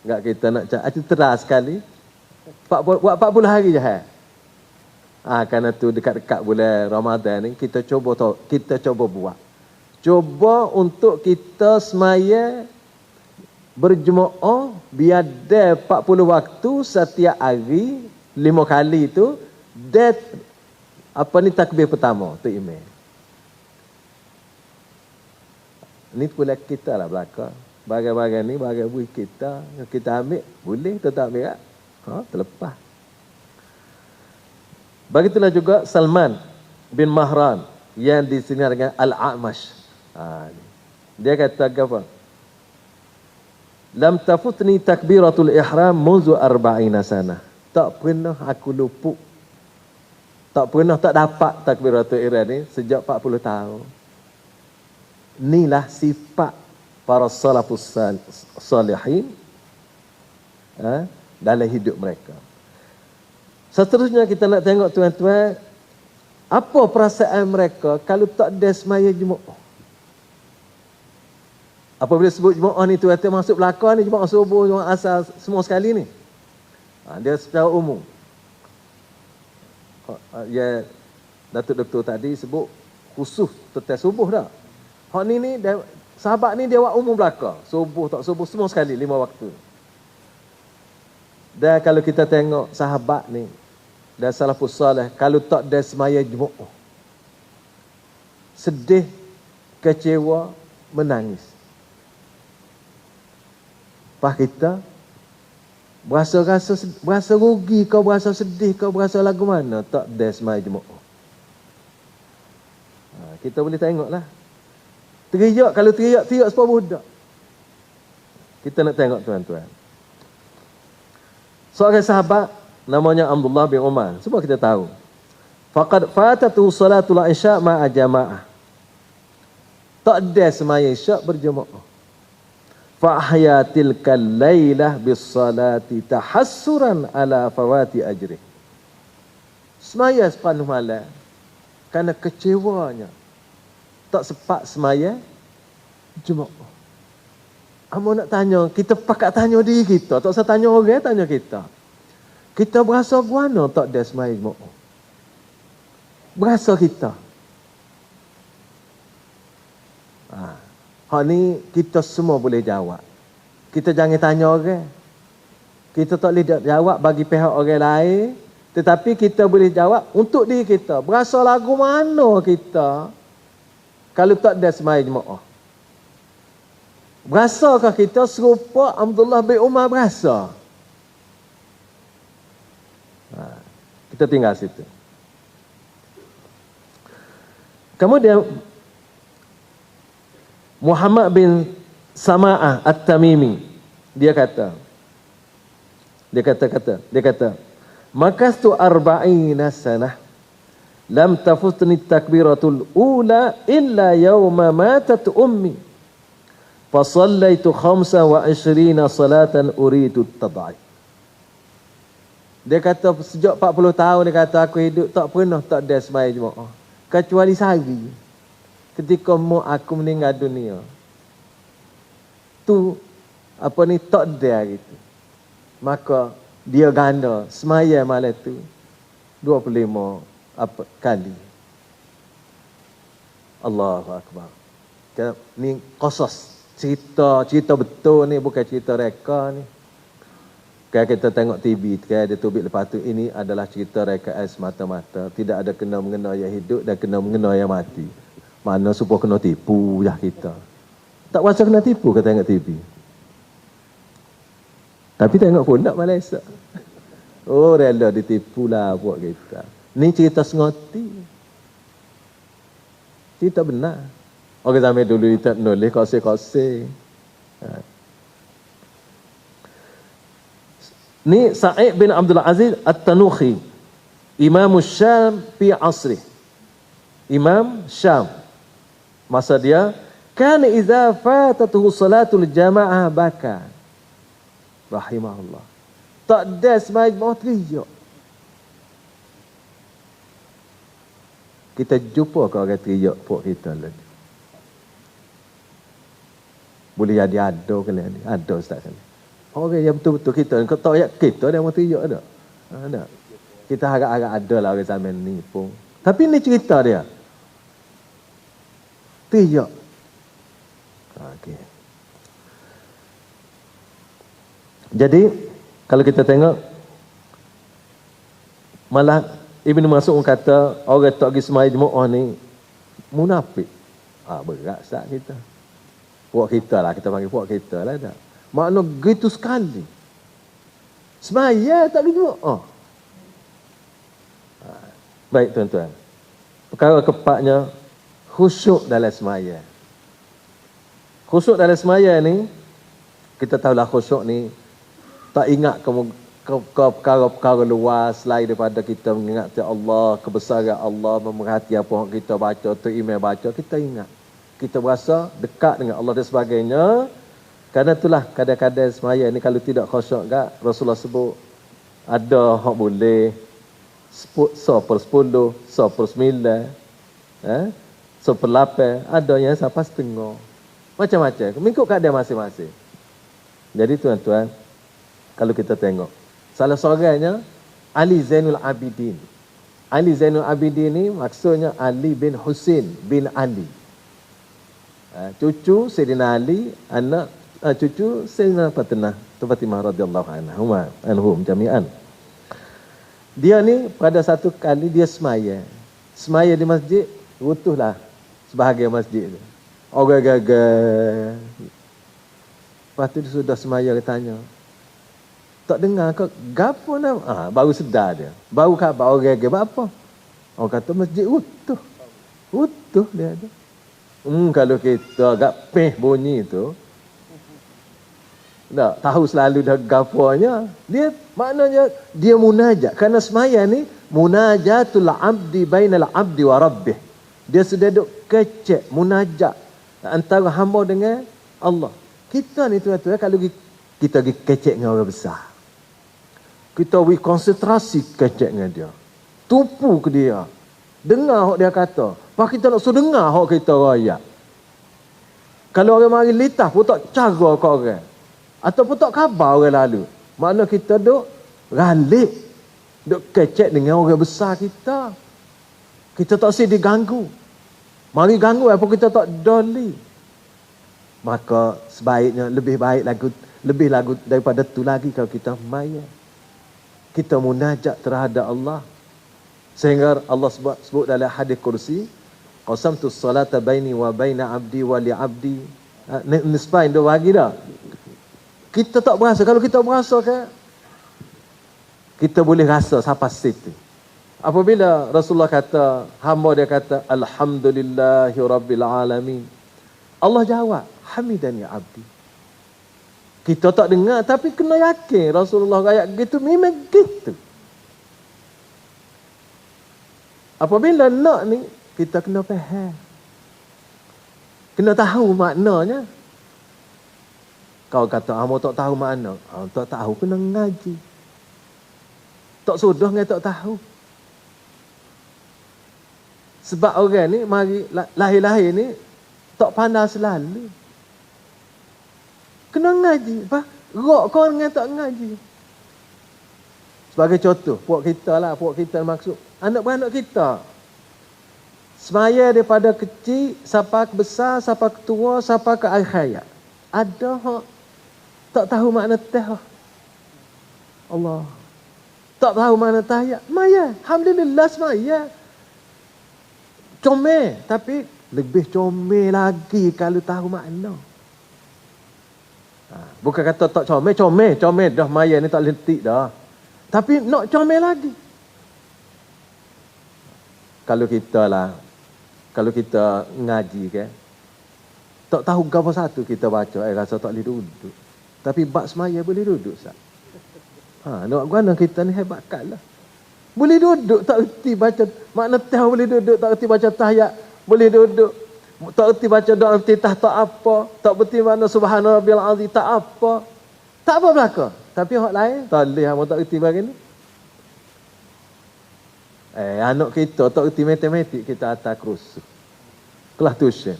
Enggak kita nak cakap terang sekali. Buat 40 hari je. Kerana tu dekat-dekat bulan Ramadan ni kita cuba buat. Cuba untuk kita semaya berjemaah biar ada 40 waktu setiap hari 5 kali tu takbir pertama tu imam. Ni pula kita lah belakang. Bagai-bagai ni, bagai buih kita ambil, boleh kita tak ambil tak? Terlepas. Begitulah juga Salman bin Mahran yang disingar dengan Al-A'mash. Dia kata apa? Lam tafutni takbiratul ihram munzu 40 sanah. Tak pernah aku luput. Tak pernah tak dapat takbiratul ihram ni sejak 40 tahun. Inilah sifat para salafus salihin dalam hidup mereka. Seterusnya kita nak tengok tuan-tuan, apa perasaan mereka kalau tak ada semaya Jumaat. Apabila sebut Jumaat ni tuan-tuan masuk belakang ni, Jumaat subuh, Jumaat asar, semua sekali ni. Dia secara umum. Ya, Datuk Doktor tadi sebut khusus tetes subuh dah. Hak ni sahabat ni dia buat umum belaka. Subuh tak subuh semua sekali 5 waktu. Dan kalau kita tengok sahabat ni dan salafus salih, kalau tak ada semaya Jumaat, sedih, kecewa, menangis. Pas kita berasa rugi kau, berasa sedih kau, berasa lagu mana tak ada semaya Jumaat. Kita boleh tengoklah. Teriak, kalau teriak sebab budak. Kita nak tengok tuan-tuan. Seorang sahabat namanya Abdullah bin Umar. Semua kita tahu. Faqad fatatuhu salatul isya ma'a jamaah. tak ada semaya isyak berjemaah. Fa ahyatil kalailah bis salati tahassuran ala fawati ajri. Semaya separuh malam kerana kecewanya tak sempat semaya jemaah. Amo nak tanya, kita pakat tanya diri kita, tak usah tanya orang, tanya kita. Kita berasa guana tak ada semaya jemaah? Berasa kita. Hak ni kita semua boleh jawab. Kita jangan tanya orang. Kita tak boleh jawab bagi pihak orang lain, tetapi kita boleh jawab untuk diri kita. Berasa lagu mana kita kalau tak ada semaya jemaah? Berasakah kita serupa Abdullah bin Umar berasa? Kita tinggal situ. Kemudian Muhammad bin Sama'ah At-Tamimi dia kata makastu arba'ina sanah lam tafutni takbiratul ula illa yawma matat ummi fasallaitu 25 salatan uridu tad'if. Dia kata sejak 40 tahun dia kata aku hidup tak pernah tak ada sembahyang jemaah kecuali sehari ketika aku meninggal dunia. Tu apa ni tak ada gitu. Maka dia ganda sembahyang malam tu 25 kali. Allahu akbar. Ni qasas. Cerita betul ni, bukan cerita reka ni. Kalau kita tengok TV, kalau ada tubik lepas tu, ini adalah cerita rekaan semata-mata. Tidak ada kena-mengena yang hidup dan kena-mengena yang mati. Mana supaya kena tipu lah kita. Tak rasa kena tipu kalau tengok TV. Tapi tengok pun tak Malaysia. Oh, rela ditipu lah buat kita. Ni cerita sengoti. Cerita benar. Orang zaman dulu kita nulis kose-kose. Ni Sa'id bin Abdul Aziz At-Tanukhi, Imam Syam fi asri. Imam Syam. Masa dia, kana idza fatatuhu salatul jamaah baka. Rahimahullah. Tak ada sembahyang mau teriak. Kita jumpa ke orang teriak puak kita lagi. Boleh jadi ada kali ni. Ada ustaz kali. Orang yang betul-betul kita, kau tahu ayat kita dia mau teriak ada. Ada. Kita harap-harap ada lah orang zaman ni pun. Tapi ni cerita dia. Teriak. Okey. Jadi kalau kita tengok malah Ibn Mas'ud kata orang tak pergi sembahyang jemaah ni munafik. Berat sat kita. Puak kita lah, kita panggil puak kita lah dah. Makna gitu sekali. Sembahyang tak pergi jemaah. Baik tuan-tuan. Perkara keempatnya khusyuk dalam sembahyang. Khusyuk dalam sembahyang ni kita tahulah khusyuk ni tak ingat ke perkara-perkara luas selain daripada kita mengingat Allah, kebesaran Allah, memerhati apa yang kita baca, tu email baca, kita ingat. Kita berasa dekat dengan Allah dan sebagainya. Kerana itulah kadang-kadang sembahyang ni kalau tidak khusyuk gak, Rasulullah sebut ada hak boleh 10%, 9%, 1/8, ada yang sampai setengah. Macam-macam, mengikut keadaan masing-masing. Jadi tuan-tuan, kalau kita tengok salah seorangnya Ali Zainul Abidin. Ali Zainul Abidin ni maksudnya Ali bin Husain bin Ali. Cucu Sayyidina Ali, anak cucu Sayyidina Fatimah radhiyallahu anhum jami'an. Dia ni pada satu kali dia semaya di masjid, rutuhlah sebahagian masjid tu. Orang gagal. Lepas tu dia sudah semaya, dia tanya, tak dengar kau gapo nama? Baru sedar dia. Baru khabar orang gagal apa? Orang kata masjid utuh. Utuh dia ada. Kalau kita agak peh bunyi tu, tak tahu selalu dah gaponya. Dia maknanya dia munajat. Kerana semaya ni munajatul abdi bainal abdi wa rabbih. Dia sudah duk kecek munajat Antara hamba dengan Allah. Kita ni tuan-tuan, kalau kita pergi kecek dengan orang besar, kita pergi konsentrasi kecek dengan dia, tupu ke dia, dengar hak dia kata, lepas kita nak suruh dengar hak kita rakyat. Kalau orang mari litah pun tak cara ke orang, ataupun tak khabar orang lalu, makna kita duk ralik, duk kecek dengan orang besar kita. Kita tak sih diganggu. Mari ganggu apa kita tak doli. Maka sebaiknya lebih lagu daripada tu lagi kalau kita maya. Kita munajat terhadap Allah. Sehingga Allah sebut dalam hadis kursi, qasamtu salata baini wa baina abdi wa li abdi. Nisbain dia bagi dah. Kita tak berasa. Kalau kita berasa kan, kita boleh rasa sampai situ. Apabila Rasulullah kata, hamba dia kata, Alhamdulillahi Rabbil Alamin, Allah jawab, Hamidani Abdi. Kita tak dengar, tapi kena yakin Rasulullah ayat gitu, memang gitu. Apabila nak ni, kita kena faham. Kena tahu maknanya. Kau kata, hamba tak tahu makna. Tak tahu, kena ngaji. Tak sudah dengan tak tahu. Sebab orang ni mari lahir-lahir ni tak pandai selalu. Kena ngaji. Rok kau dengan tak ngaji. Sebagai contoh, puak kita maksud anak-anak kita. Semaya daripada kecil sampai ke besar, sampai ke tua, sampai ke akhir hayat. Ada hak tak tahu makna tah. Allah. Tak tahu makna tahiyat. Maya, alhamdulillah semaya. Comel, tapi lebih comel lagi kalau tahu makna. Bukan kata tak comel dah maya ni tak lentik dah. Tapi nak comel lagi. Kalau kita ngaji kan, tak tahu apa satu kita baca, rasa tak boleh duduk. Tapi bab semaya boleh duduk sah. Nak guna kita ni hebat kat lah. Boleh duduk, tak erti baca makna tah, boleh duduk, tak erti baca tahiyat, boleh duduk, tak erti baca doa iftitah, tak apa, tak erti makna subhana rabbil azim, tak apa. Tak apa belaka. Tapi hak lain, tak boleh hang tak erti begini. Anak kita tak erti matematik, kita atas kursus. Kelas tuition.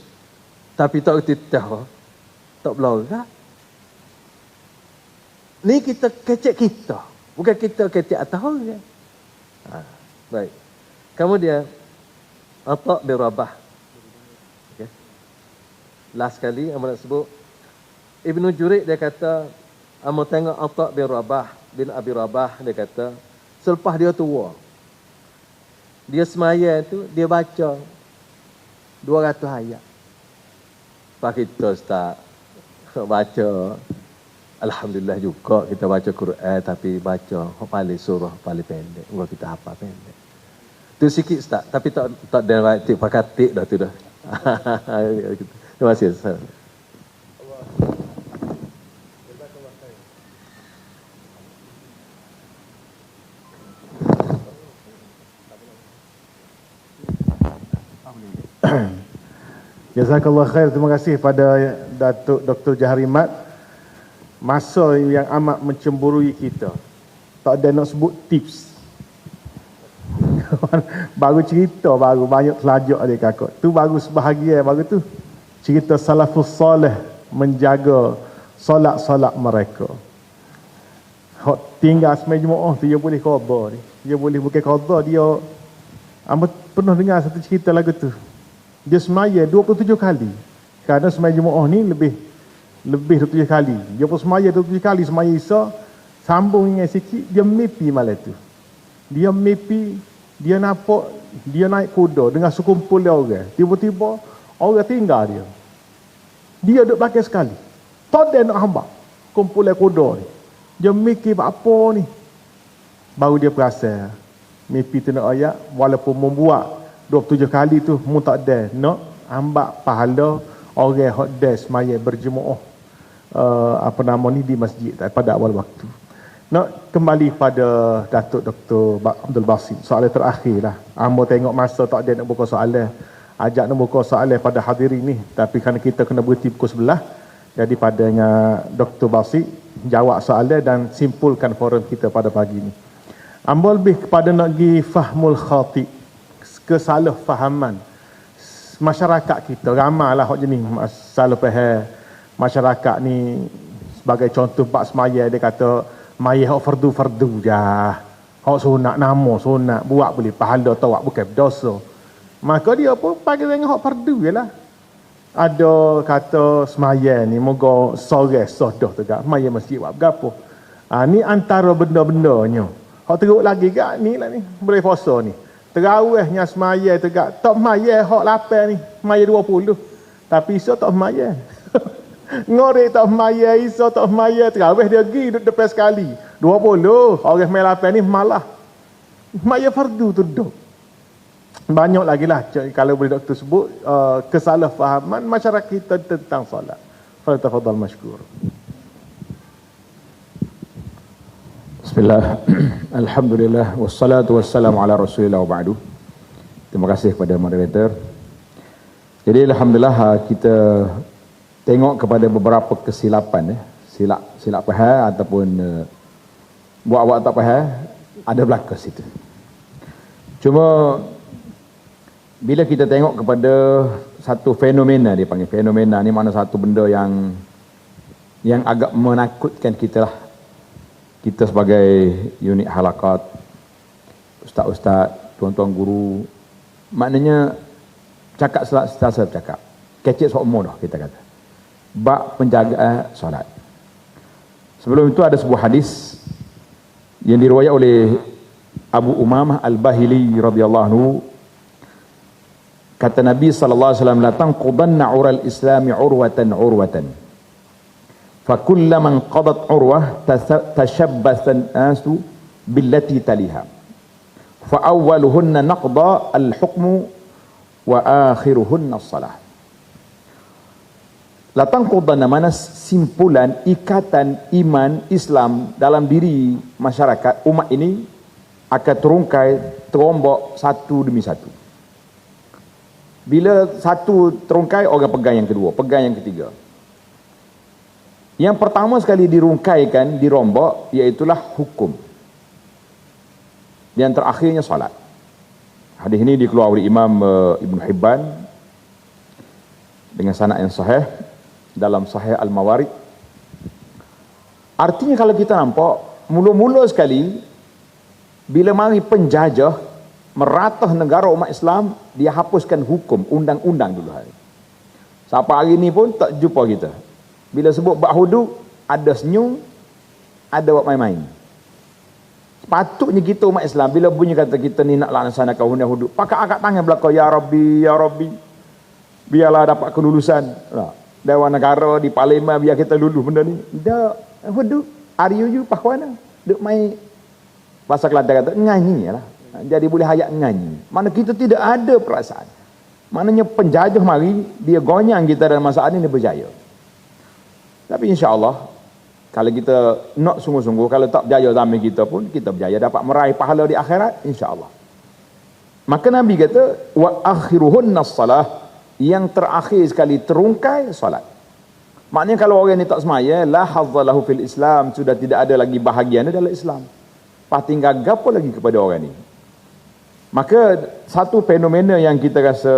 Tapi tak erti tah, tak belajar. Ni kita kecek kita, bukan kita kecek atas orang. Baik. Kemudian Atha bin Rabah. Okay. Last kali amat nak sebut Ibnu Jurayj dia kata, amat tengok Atha bin Rabah bin Abi Rabah, dia kata selepas dia tua, dia semaya tu dia baca 200 ayat. Pak kita start baca, alhamdulillah juga kita baca Quran, tapi baca paling surah paling pendek. Enggak kita hafal pendek. Tu sikit tak, tapi tak ada tik pakai tik dah tu dah. Terima kasih. Jazakallah khair. Terima kasih pada Datuk Dr. Jaharimat. Masa yang amat mencemburui kita. Tak ada nak sebut tips. Baru cerita, baru banyak telajak dia kakak. Tu baru sebahagian, baru tu cerita salafus soleh menjaga solat-solat mereka. Hak tinggal semai Jumaat tu dia boleh khabar ni. Dia boleh bukan khabar, dia pernah dengar satu cerita lagu tu. Dia semaya 27 kali. Kerana semai Jumaat ni lebih 27 kali. Dia pun semaya 27 kali, semaya Isya, sambung dengan sikit, dia mimpi malam tu. Dia mimpi, dia nampak, dia naik kuda dengan sekumpul orang. Tiba-tiba, orang tinggal dia. Dia duduk belakang sekali. Tak ada nak hamba. Kumpulan kuda ni. Dia mikir apa ni. Baru dia perasan. Mimpi tu nak ayat, walaupun membuat 27 kali tu, mu tak ada. Nak hamba pahala orang hak des semaya berjemaah di masjid pada awal waktu. Nak kembali pada Datuk Dr. Abdul Basit, soalan terakhir lah. Amba tengok masa tak ada nak buka soalan. ajak nak buka soalan pada hadirin ni, tapi kerana kita kena berhenti pukul 11, jadi padanya Dr. Basit jawab soalan dan simpulkan forum kita pada pagi ni. Ambol lebih kepada nak pergi fahmul khati, kesalahfahaman masyarakat kita. Ramailah hok jenis salah faham masyarakat ni. Sebagai contoh bab semaya, dia kata maya hok fardu-fardu jah. Hok sunat nama sunat buat boleh pahala tawak bukan dosa. Maka dia pun panggil dengan hok fardu jelah. Ada kata semaya ni moga sore sodah tegak maya masjid buat gapo. Ni antara benda-bendanya. Hok teruk lagi gak ni lah ni, boleh puasa ni. Terawihnya semaya tegak tak maya hok 8 ni, maya 20. Tapi iso tak maya. Ngorek tak maya, iso tak maya, terawih dia pergi duduk depan sekali. 20, orang main 8 ni malah. Maya fardu tu duduk. Banyak lagi lah kalau boleh doktor sebut kesalahfahaman masyarakat kita tentang solat. Tafadhal mashkur. Bismillah. Alhamdulillah wassalatu wassalamu ala Rasulillah wa ba'du. Terima kasih kepada moderator. Jadi alhamdulillah kita tengok kepada beberapa kesilapan silap faham ataupun buat-buat tak faham ada belaka situ. Cuma bila kita tengok kepada satu fenomena, dia panggil fenomena ni, mana satu benda yang agak menakutkan kita lah. Kita sebagai unit halakat, ustaz-ustaz, tuan-tuan guru, maknanya cakap selasa bercakap, kecek semua dah kita kata. Bab penjagaan solat. Sebelum itu ada sebuah hadis yang diriwayat oleh Abu Umamah Al-Bahili radhiyallahu anhu. Kata Nabi sallallahu alaihi wasallam, la tanqudanna 'ural islami 'urwatan. Fa kullaman qadat 'urwah tashabbatha an-nasu billati taliha. Fa awwaluhunna naqda al-hukmu wa akhiruhunna as-salah. La tanqudanna, mana simpulan ikatan iman Islam dalam diri masyarakat umat ini akan terungkai, terombak satu demi satu. Bila satu terungkai, orang pegang yang kedua, pegang yang ketiga. Yang pertama sekali dirungkaikan, dirombak, iaitulah hukum. Yang terakhirnya salat. Hadis ini dikeluarkan oleh Imam Ibn Hibban dengan sanad yang sahih dalam Sahih Al-Mawarid. Artinya kalau kita nampak, mula-mula sekali bila mari penjajah meratah negara umat Islam, dia hapuskan hukum, undang-undang dulu hari. Sampai hari ni pun tak jumpa kita. Bila sebut bab hudud, ada senyum, ada buat main-main. Sepatutnya kita umat Islam, bila bunyi kata kita ni nak laksanakan hudud, pakai angkat tangan belakang, ya Rabbi, biarlah dapat kelulusan. Dewan negara di parlimen, biar kita lulus benda ni. Tak, hudud, ariyu pahwana, duk main. Bahasa Kelantan kata, nganyi lah. Jadi boleh hayat nganyi. Mana kita tidak ada perasaan. Maknanya penjajah mari, dia gonyang kita dalam masalah ini, dia berjaya. Tapi insya-Allah, kalau kita nak sungguh-sungguh, kalau tak berjaya zaman kita pun, kita berjaya dapat meraih pahala di akhirat, insya-Allah. Maka Nabi kata, wa akhiruhunna as-salah, yang terakhir sekali terungkai salat. Maknanya kalau orang ni tak semaya, la hazzalahu fil Islam, sudah tidak ada lagi bahagian dalam Islam. Pas tinggal gapo lagi kepada orang ni. Maka satu fenomena yang kita rasa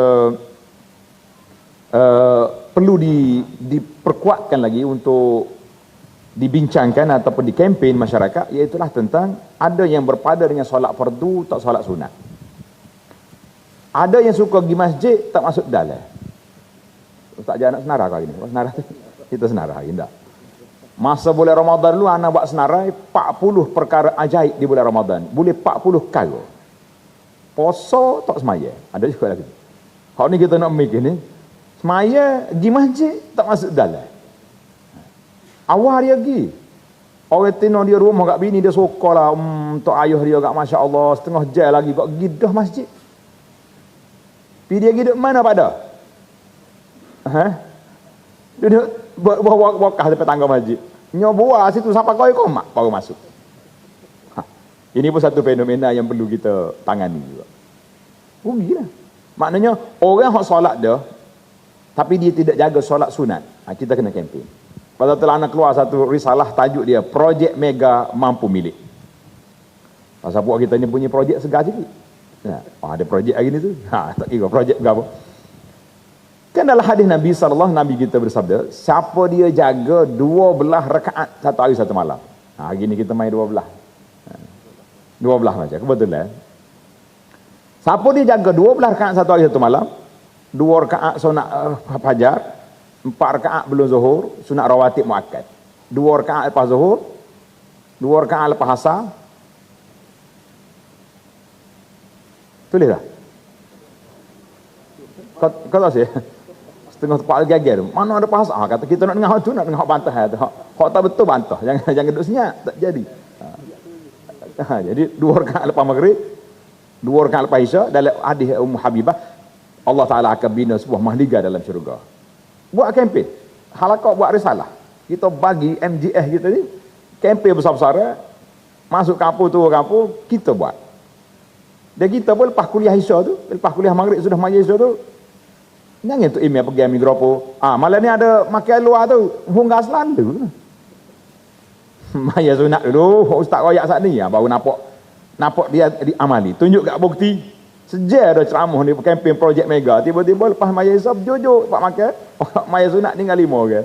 perlu diperkuatkan lagi untuk dibincangkan ataupun dikempen masyarakat, iaitulah tentang ada yang berpada dengan solat fardu, tak solat sunat. Ada yang suka pergi masjid, tak masuk dalam. Tak jangan nak senara kali ni. Senara kita senara hari tak. Masa bulan Ramadan dulu anak buat senarai 40 perkara ajaib di bulan Ramadan. Boleh 40 kali. Puasa tak semaya. Ada juga lagi. Kalau ni kita nak mikir ni, semaya pergi masjid tak masuk dalam. Awal dia pergi. Orang tino dia rumah kat bini dia suka lah untuk ayah dia kat masya-Allah, setengah jam lagi kat gidah masjid. Pi dia pergi duduk mana pada? Duduk bawah depan tangga masjid. Nyoba situ sampai kau mak baru masuk. Ini pun satu fenomena yang perlu kita tangani juga. Rugilah. Maknanya orang hak solat dia tapi dia tidak jaga solat sunat, kita kena kempen. Pasal telah nak keluar satu risalah tajuk dia Projek Mega Mampu Milik. Pasal buat kita ni punya projek segar sikit. Ada projek hari ni tu. Tak kira projek berapa. Kan dalam hadis Nabi SAW, Nabi kita bersabda, siapa dia jaga 12 rakaat satu hari satu malam. Hari ni kita main 12. 12 macam, kebetulan. Siapa dia jaga 12 rakaat satu hari satu malam, 2 rakaat sunat fajar, 4 rakaat belum zuhur, sunat rawatib muakkad. 2 rakaat lepas zuhur, 2 rakaat lepas asar. Tulis tak? Kau tahu sih? Setengah tepat gagal tu. Mana ada pas? Kata kita nak dengar tu, nak dengar bantah tu. Hak tak betul bantah. Jangan duduk senyap, tak jadi. Jadi 2 rakaat lepas maghrib, 2 rakaat lepas isya, dalam hadis Ummu Habibah, Allah Taala akan bina sebuah mahliga dalam syurga. Buat kempen. Halaqah buat risalah. Kita bagi MGS kita ni kempen besar-besar, masuk kampung tu kampung, kita buat. Dan kita pun lepas kuliah isya tu, lepas kuliah maghrib sudah majlis isya tu, jangan tu email pergi ambil gropo. Malam ni ada makan luar tu, hunggah selalu. Maya sunat dulu, ustaz royak saat ni, baru nampak dia diamali. Tunjuk kat bukti. Sejak ada ceramah ni, kempen projek mega. Tiba-tiba lepas maya isap, jujur pak makan. Maya sunat tinggal 5 orang.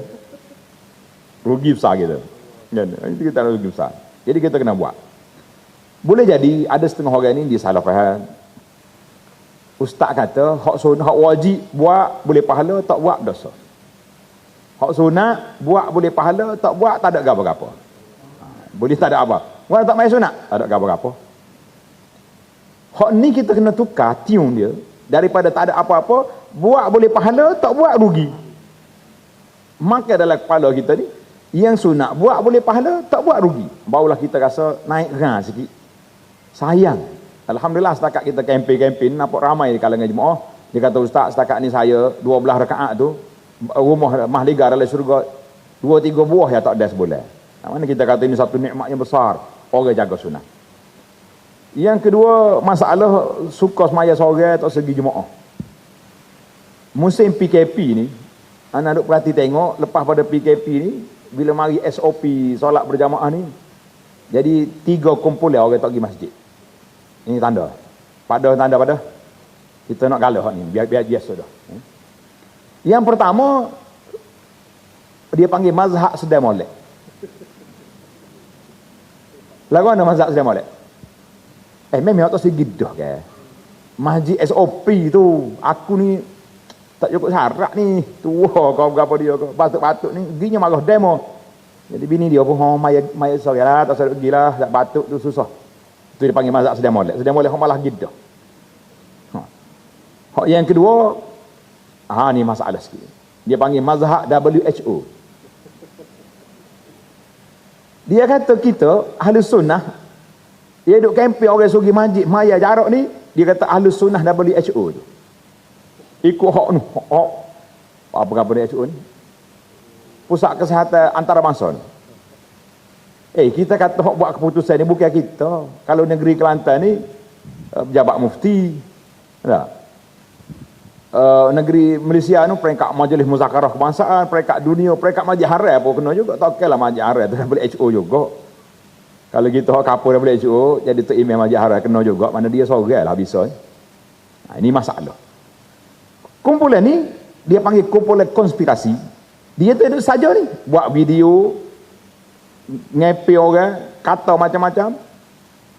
Rugi besar kita. Itu kita rugi besar. Jadi kita kena buat. Boleh jadi ada setengah orang ni dia salah faham. Ustaz kata hak sunat, hak wajib buat boleh pahala, tak buat dosa. Hak sunat buat boleh pahala, tak buat tak ada apa-apa. Boleh tak ada apa. Orang tak main sunat, tak ada apa-apa. Hak ni kita kena tukar tune dia daripada tak ada apa-apa, buat boleh pahala, tak buat rugi. Maka dalam kepala kita ni yang sunat buat boleh pahala, tak buat rugi. Barulah kita rasa naik rang sikit. Sayang. Alhamdulillah setakat kita kempen nampak ramai di kalangan jemaah. Dia kata ustaz setakat ni saya 12 rakaat tu rumah mahliga dalam syurga 2-3 buah ya tak ada sebulan. Mana kita kata ini satu nikmat yang besar, orang jaga sunat. Yang kedua, masalah suka semaya sore tak segi jemaah. Musim PKP ni, anak duk perhati tengok lepas pada PKP ni bila mari SOP solat berjamaah ni, jadi 3 kumpulan orang tak pergi masjid. Ini tanda. Tanda pada kita nak galah ni, biar biasa dah. Yang pertama dia panggil mazhab sedar molek. Lagu mana mazhab sedar molek? Memang tak segi dah ke. Masjid SOP tu, aku ni tak cukup syarat ni. Tua kau berapa dia kau. Batuk-batuk ni ginya marah demo. Jadi bini dia pun maya sorry lah, tak usah pergi lah, tak batuk tu susah. Itu dia panggil mazhab sedar molek. Sedar molek malah gidah. Hak yang kedua, ni masalah sikit. Dia panggil mazhab WHO. Dia kata kita ahli sunnah, dia duk kempen orang sugi masjid maya jarak ni, dia kata ahli sunnah WHO tu. Ikut hak ni, apa WHO ni? Pusat Kesihatan Antarabangsa ni. Kita kata hak buat keputusan ni bukan kita. Kalau negeri Kelantan ni pejabat mufti. Tak? Negeri Malaysia ni peringkat Majlis Muzakarah Kebangsaan, peringkat dunia, peringkat Majlis Haram pun kena juga. Tak okeylah Majlis Haram tu WHO juga. Kalau kita hak kapur WHO jadi tu imam Majlis Haram kena juga, mana dia seorang lah bisa. Ini masalah. Kumpulan ni dia panggil kumpulan konspirasi. Dia tu duduk saja ni buat video ngepi orang, kata macam-macam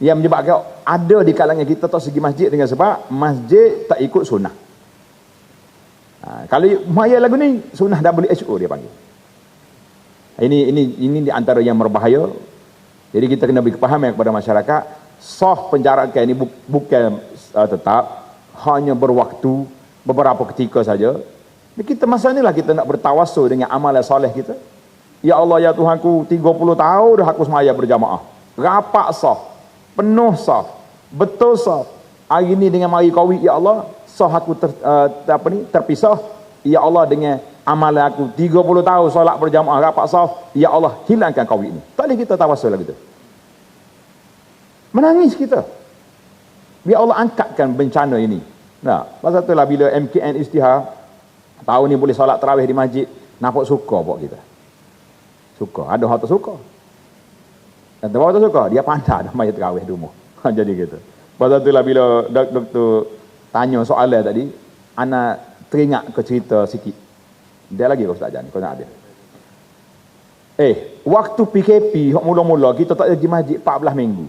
yang menyebabkan ada di kalangan kita tak segi masjid dengan sebab masjid tak ikut sunnah. Kalau maya lagu ni sunnah WHO dia panggil. Ini di antara yang berbahaya. Jadi kita kena beri kepahaman kepada masyarakat, sah penjarakan ini bukan tetap, hanya berwaktu beberapa ketika saja. Kita masa inilah kita nak bertawassul dengan amalan soleh kita. Ya Allah ya Tuhanku, 30 tahun dah aku semaya berjamaah. Rapat sah, penuh sah, betul sah. Hari ini dengan mari Covid ya Allah, sah aku terpisah. Ya Allah dengan amalan aku 30 tahun solat berjamaah rapat sah, ya Allah hilangkan Covid ini. Tak boleh kita tawassul lagi tu. Menangis kita. Biar Allah angkatkan bencana ini. Nah, pasal itulah bila MKN Isytihar tahun ni boleh solat tarawih di masjid, nampak suka pok kita. Suka, ada orang tak suka. Dan tempat tak suka, dia pandai dah mayat tarawih di rumah. Jadi gitu. Pasal itulah bila doktor tanya soalan tadi, ana teringat ke cerita sikit. Dia lagi kau Ustaz Jan, kau nak ada. Waktu PKP hok mula-mula kita tak pergi masjid 14 minggu.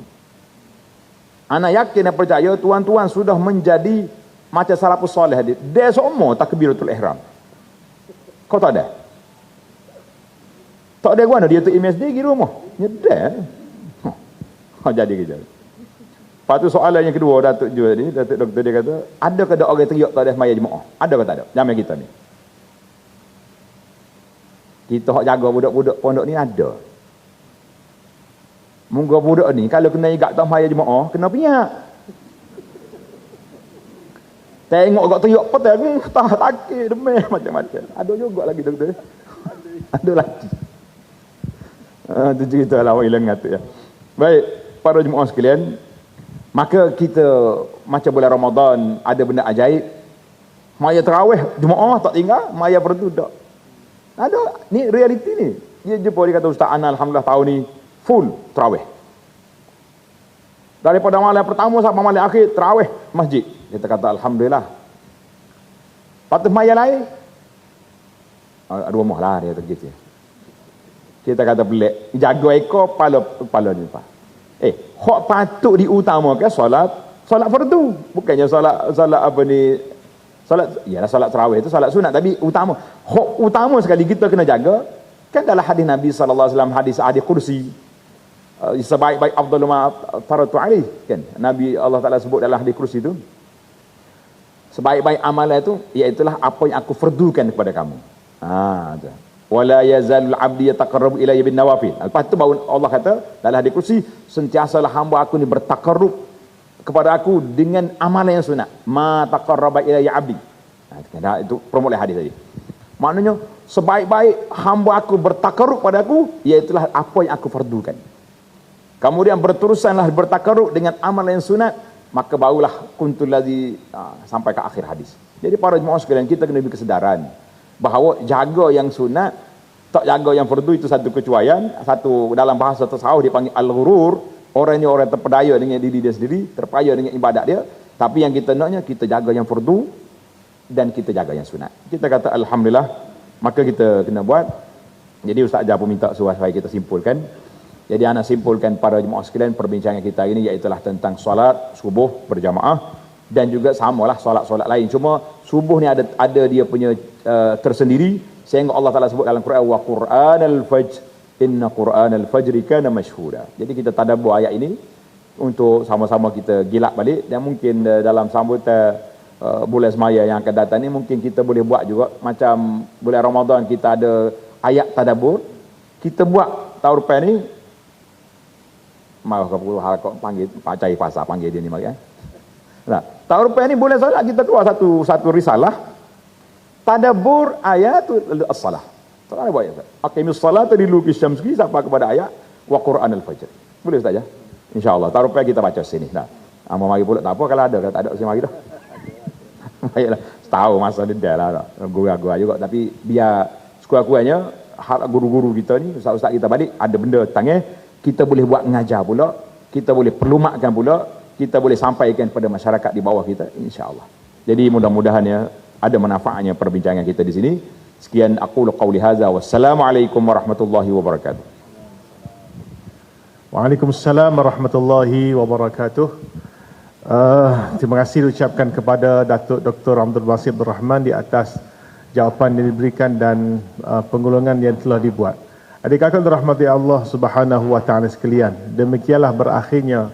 Ana yakin dan percaya tuan-tuan sudah menjadi macam salafus soleh dia. Dia semua takbiratul ihram. Kau tak ada? Tak ada guna dia tu MSD di rumah. Nyedar. Jadi gitu. Lepas tu soalan yang kedua Datuk juga ni, Datuk doktor dia kata, ada ke orang teriak tak ada semaya jemaah? Ada ke tak ada? Zaman kita ni. Kita hok jaga budak-budak pondok ni ada. Munggu budak ni kalau kena igat tak semaya jemaah, kena piak. Tengok agak teriak petai tak takik demam macam-macam. Ada juga lagi doktor. Ada lagi. Itu cerita lah orang hilang kata ya. Baik, para jemaah sekalian, maka kita macam bulan Ramadan ada benda ajaib. Maya tarawih jemaah tak tinggal, maya fardu tak. Ada, ni realiti ni. Dia jumpa dia kata Ustaz Ana alhamdulillah tahun ni full tarawih. Daripada malam pertama sampai malam akhir tarawih masjid. Kita kata alhamdulillah. Patut maya lain. Ada rumah lah dia tergit dia. Kita kata pelik, jaga ekor kepala ni pak. Hak patut diutamakan solat fardu, bukannya solat apa ni, ialah solat tarawih itu solat sunat, tapi utama. Hak utama sekali kita kena jaga. Kan dalam hadis Nabi sallallahu alaihi wasallam, hadis kursi, sebaik-baik afdalu ma faratu alaih, kan Nabi Allah Taala sebut dalam hadis kursi itu, sebaik-baik amalan itu iaitulah apa yang aku fardukan kepada kamu. Wala yazalul abdi yataqarrabu ilayya bin nawafil. Lepas tu baru Allah kata dalam hadis kursi, sentiasalah hamba aku ni bertakarrub kepada aku dengan amalan yang sunat. Ma taqarraba ilayya abdi. Itu promosi hadis tadi. Maknanya sebaik-baik hamba aku bertakarrub pada aku, iaitulah apa yang aku fardukan. Kemudian berterusanlah bertakarrub dengan amalan yang sunat, maka barulah kuntul ladzi sampai ke akhir hadis. Jadi para jemaah sekalian, kita kena lebih kesedaran bahawa jaga yang sunat, tak jaga yang fardu itu satu kecuaian. Satu dalam bahasa tasawuf dipanggil al-ghurur. Orang ni orang terpedaya dengan diri dia sendiri, terpedaya dengan ibadat dia. Tapi yang kita naknya, kita jaga yang fardu dan kita jaga yang sunat. Kita kata alhamdulillah, maka kita kena buat. Jadi Ustaz Jah pun minta supaya kita simpulkan. Jadi anak simpulkan para jemaah sekalian, perbincangan kita hari ini iaitulah tentang solat subuh berjamaah. Dan juga samalah solat-solat lain. Cuma subuh ni ada dia punya tersendiri. Sehingga Allah Ta'ala sebut dalam Quran, wa Qur'anal fajr, inna Qur'anal fajri kana mashhuda. Jadi kita tadabbur ayat ini untuk sama-sama kita gilak balik. Dan mungkin dalam sambutan bulan semaya yang akan datang ni, mungkin kita boleh buat juga macam bulan Ramadan kita ada ayat tadabbur. Kita buat tahun depan ni, mau ke panggil Pak Cai Fasa panggil dia ni mari. Nah, tahun depan ni bulan salat kita keluar satu risalah tadabbur ayatul as-salah. Tak ada buat ayat. Aqimus salata liluki syamsi sampai kepada ayat wa Qur'anal fajr. Boleh Ustaz ya? Insya-Allah tahun depan kita baca sini. Nah, mari pula tak apa kalau ada, kalau tak ada mari dah. Baiklah, tahu masa dia lah. Gurau-gurau juga, tapi biar sekurang-kurangnya hak guru-guru kita ni, ustaz-ustaz kita balik ada benda tangan, kita boleh buat ngajar pula, kita boleh perlumakkan pula, kita boleh sampaikan kepada masyarakat di bawah kita, insya-Allah. Jadi mudah-mudahan ya ada manfaatnya perbincangan kita di sini. Sekian aqulu qauli hadza, wassalamualaikum warahmatullahi wabarakatuh. Waalaikumsalam warahmatullahi wabarakatuh. Terima kasih diucapkan kepada Datuk Dr. Abdul Basit Abdul Rahman di atas jawapan yang diberikan dan penggolongan yang telah dibuat. Adik-adik dirahmati Allah Subhanahu wa taala sekalian, demikianlah berakhirnya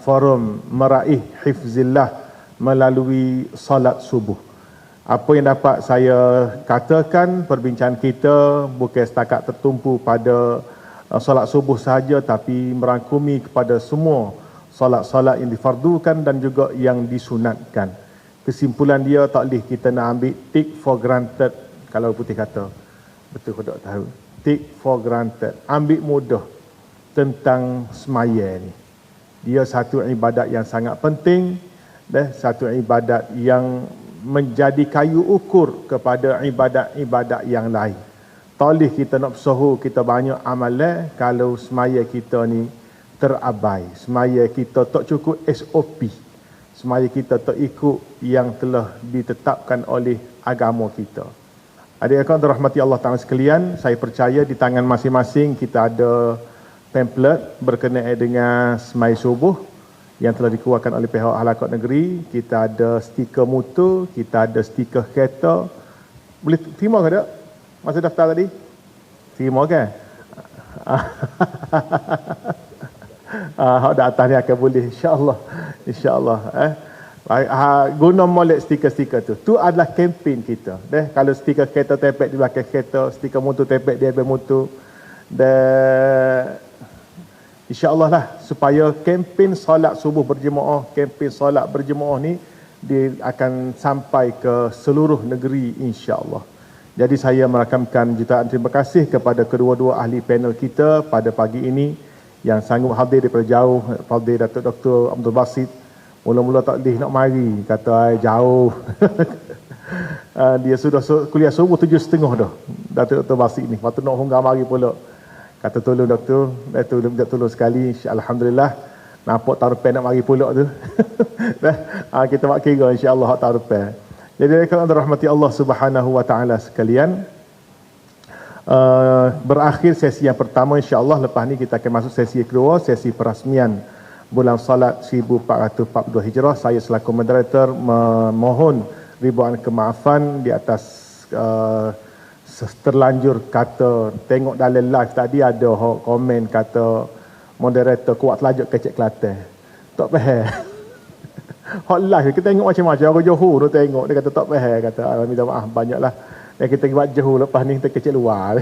forum meraih hifzillah melalui salat subuh. Apa yang dapat saya katakan, perbincangan kita bukan setakat tertumpu pada salat subuh sahaja, tapi merangkumi kepada semua salat-salat yang difardukan dan juga yang disunatkan. Kesimpulan dia tak boleh kita nak ambil take for granted. Kalau putih kata, betul kau tak tahu, take for granted, ambil mudah tentang semaya ni. Dia satu ibadat yang sangat penting satu ibadat yang menjadi kayu ukur kepada ibadat-ibadat yang lain. Toleh kita nak bersuhu, kita banyak amalan kalau semaya kita ni terabai, semaya kita tak cukup SOP, semaya kita tak ikut yang telah ditetapkan oleh agama kita. Adik-adik rahmati Allah Ta'ala sekalian, saya percaya di tangan masing-masing kita ada pamphlet berkenaan dengan semai subuh yang telah dikeluarkan oleh pihak Halakot Negeri. Kita ada stiker motor, kita ada stiker kereta. Boleh terima ke tak? Masa daftar tadi? Terima kan? Hak dah atas ni akan boleh, insya-Allah. Insya-Allah guna molek stiker-stiker tu. Tu adalah kempen kita. Kalau stiker kereta tepek di belakang kereta, stiker motor tepek di atas motor. Dan insya-Allah lah supaya kempen solat subuh berjemaah, kempen solat berjemaah ni dia akan sampai ke seluruh negeri insya-Allah. Jadi saya merakamkan jutaan terima kasih kepada kedua-dua ahli panel kita pada pagi ini yang sanggup hadir daripada jauh. Fadil Datuk Dr. Abdul Basit mula-mula tak boleh nak mari, kata jauh. Dia sudah kuliah subuh 7.30 dah, Datuk Dr. Basit ni. Waktu nak hunggah mari pula. Kata tolong doktor, tolong sekali. Alhamdulillah, nampak tarupan nak mari pula tu. Kita buat kira insya-Allah hak tarupan. Jadi kalau rahmati Allah Subhanahu wa taala sekalian, berakhir sesi yang pertama insya-Allah. Lepas ni kita akan masuk sesi kedua, sesi perasmian bulan salat 1442 Hijrah. Saya selaku moderator memohon ribuan kemaafan di atas terlanjur kata. Tengok dalam live tadi ada komen kata moderator kuat telajuk kecek Kelantan. Tak faham. Hot live kita tengok macam-macam. Orang Johor tu tengok, dia kata tak faham, kata minta maaf banyaklah. Dan kita buat Johor, lepas ni kita kecek luar.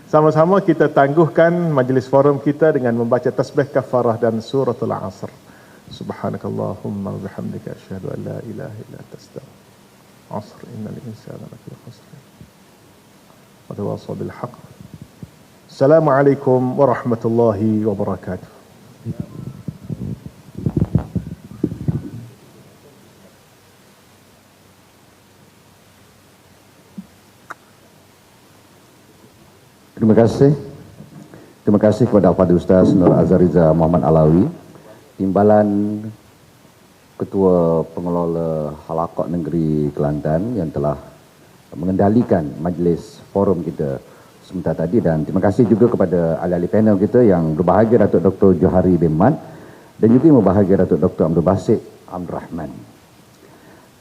Sama-sama kita tangguhkan majlis forum kita dengan membaca tasbih kafarah dan suratul Asr. Subhanakallahumma wa bihamdika asyhadu an la ilaha illa anta astaghfiruka. Asr innal insana lafi khusr. Wa tawassaw bil haqq. Assalamualaikum warahmatullahi wabarakatuh. Terima kasih kepada Al-Fadhil Ustaz Nur Azhariza Muhammad Alawi, Timbalan Ketua Pengelola Halakot Negeri Kelantan yang telah mengendalikan majlis forum kita sebentar tadi, dan terima kasih juga kepada ahli-ahli panel kita yang berbahagia, Datuk Dr. Johari bin Mat, dan juga yang berbahagia Datuk Dr. Abdul Basit Abdul Rahman.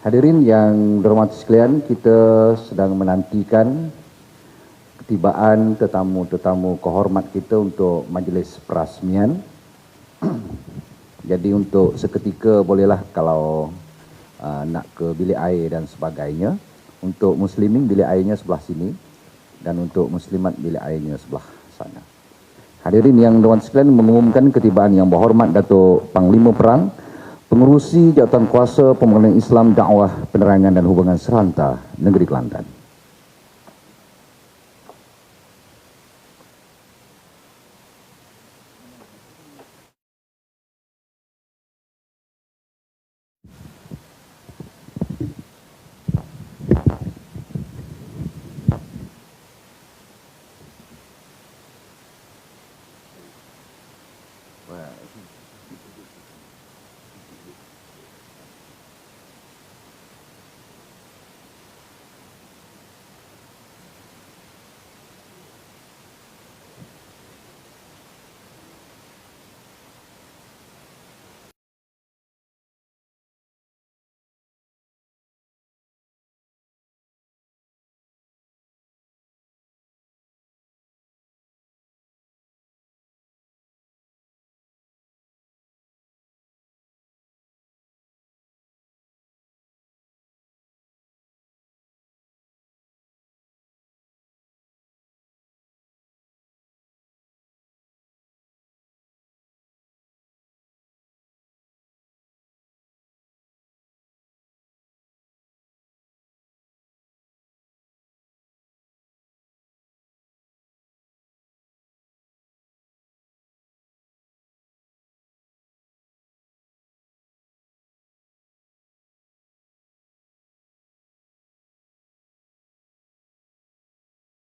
Hadirin yang berhormat sekalian, kita sedang menantikan ketibaan tetamu-tetamu kehormat kita untuk majlis perasmian. Jadi untuk seketika bolehlah kalau nak ke bilik air dan sebagainya. Untuk muslimin bilik airnya sebelah sini, dan untuk muslimat bilik airnya sebelah sana. Hadirin yang berhormat sekalian, mengumumkan ketibaan yang berhormat Datuk Panglima Perang, Pengerusi Jawatan Kuasa Pembangunan Islam, Dakwah, Penerangan dan Hubungan Seranta Negeri Kelantan.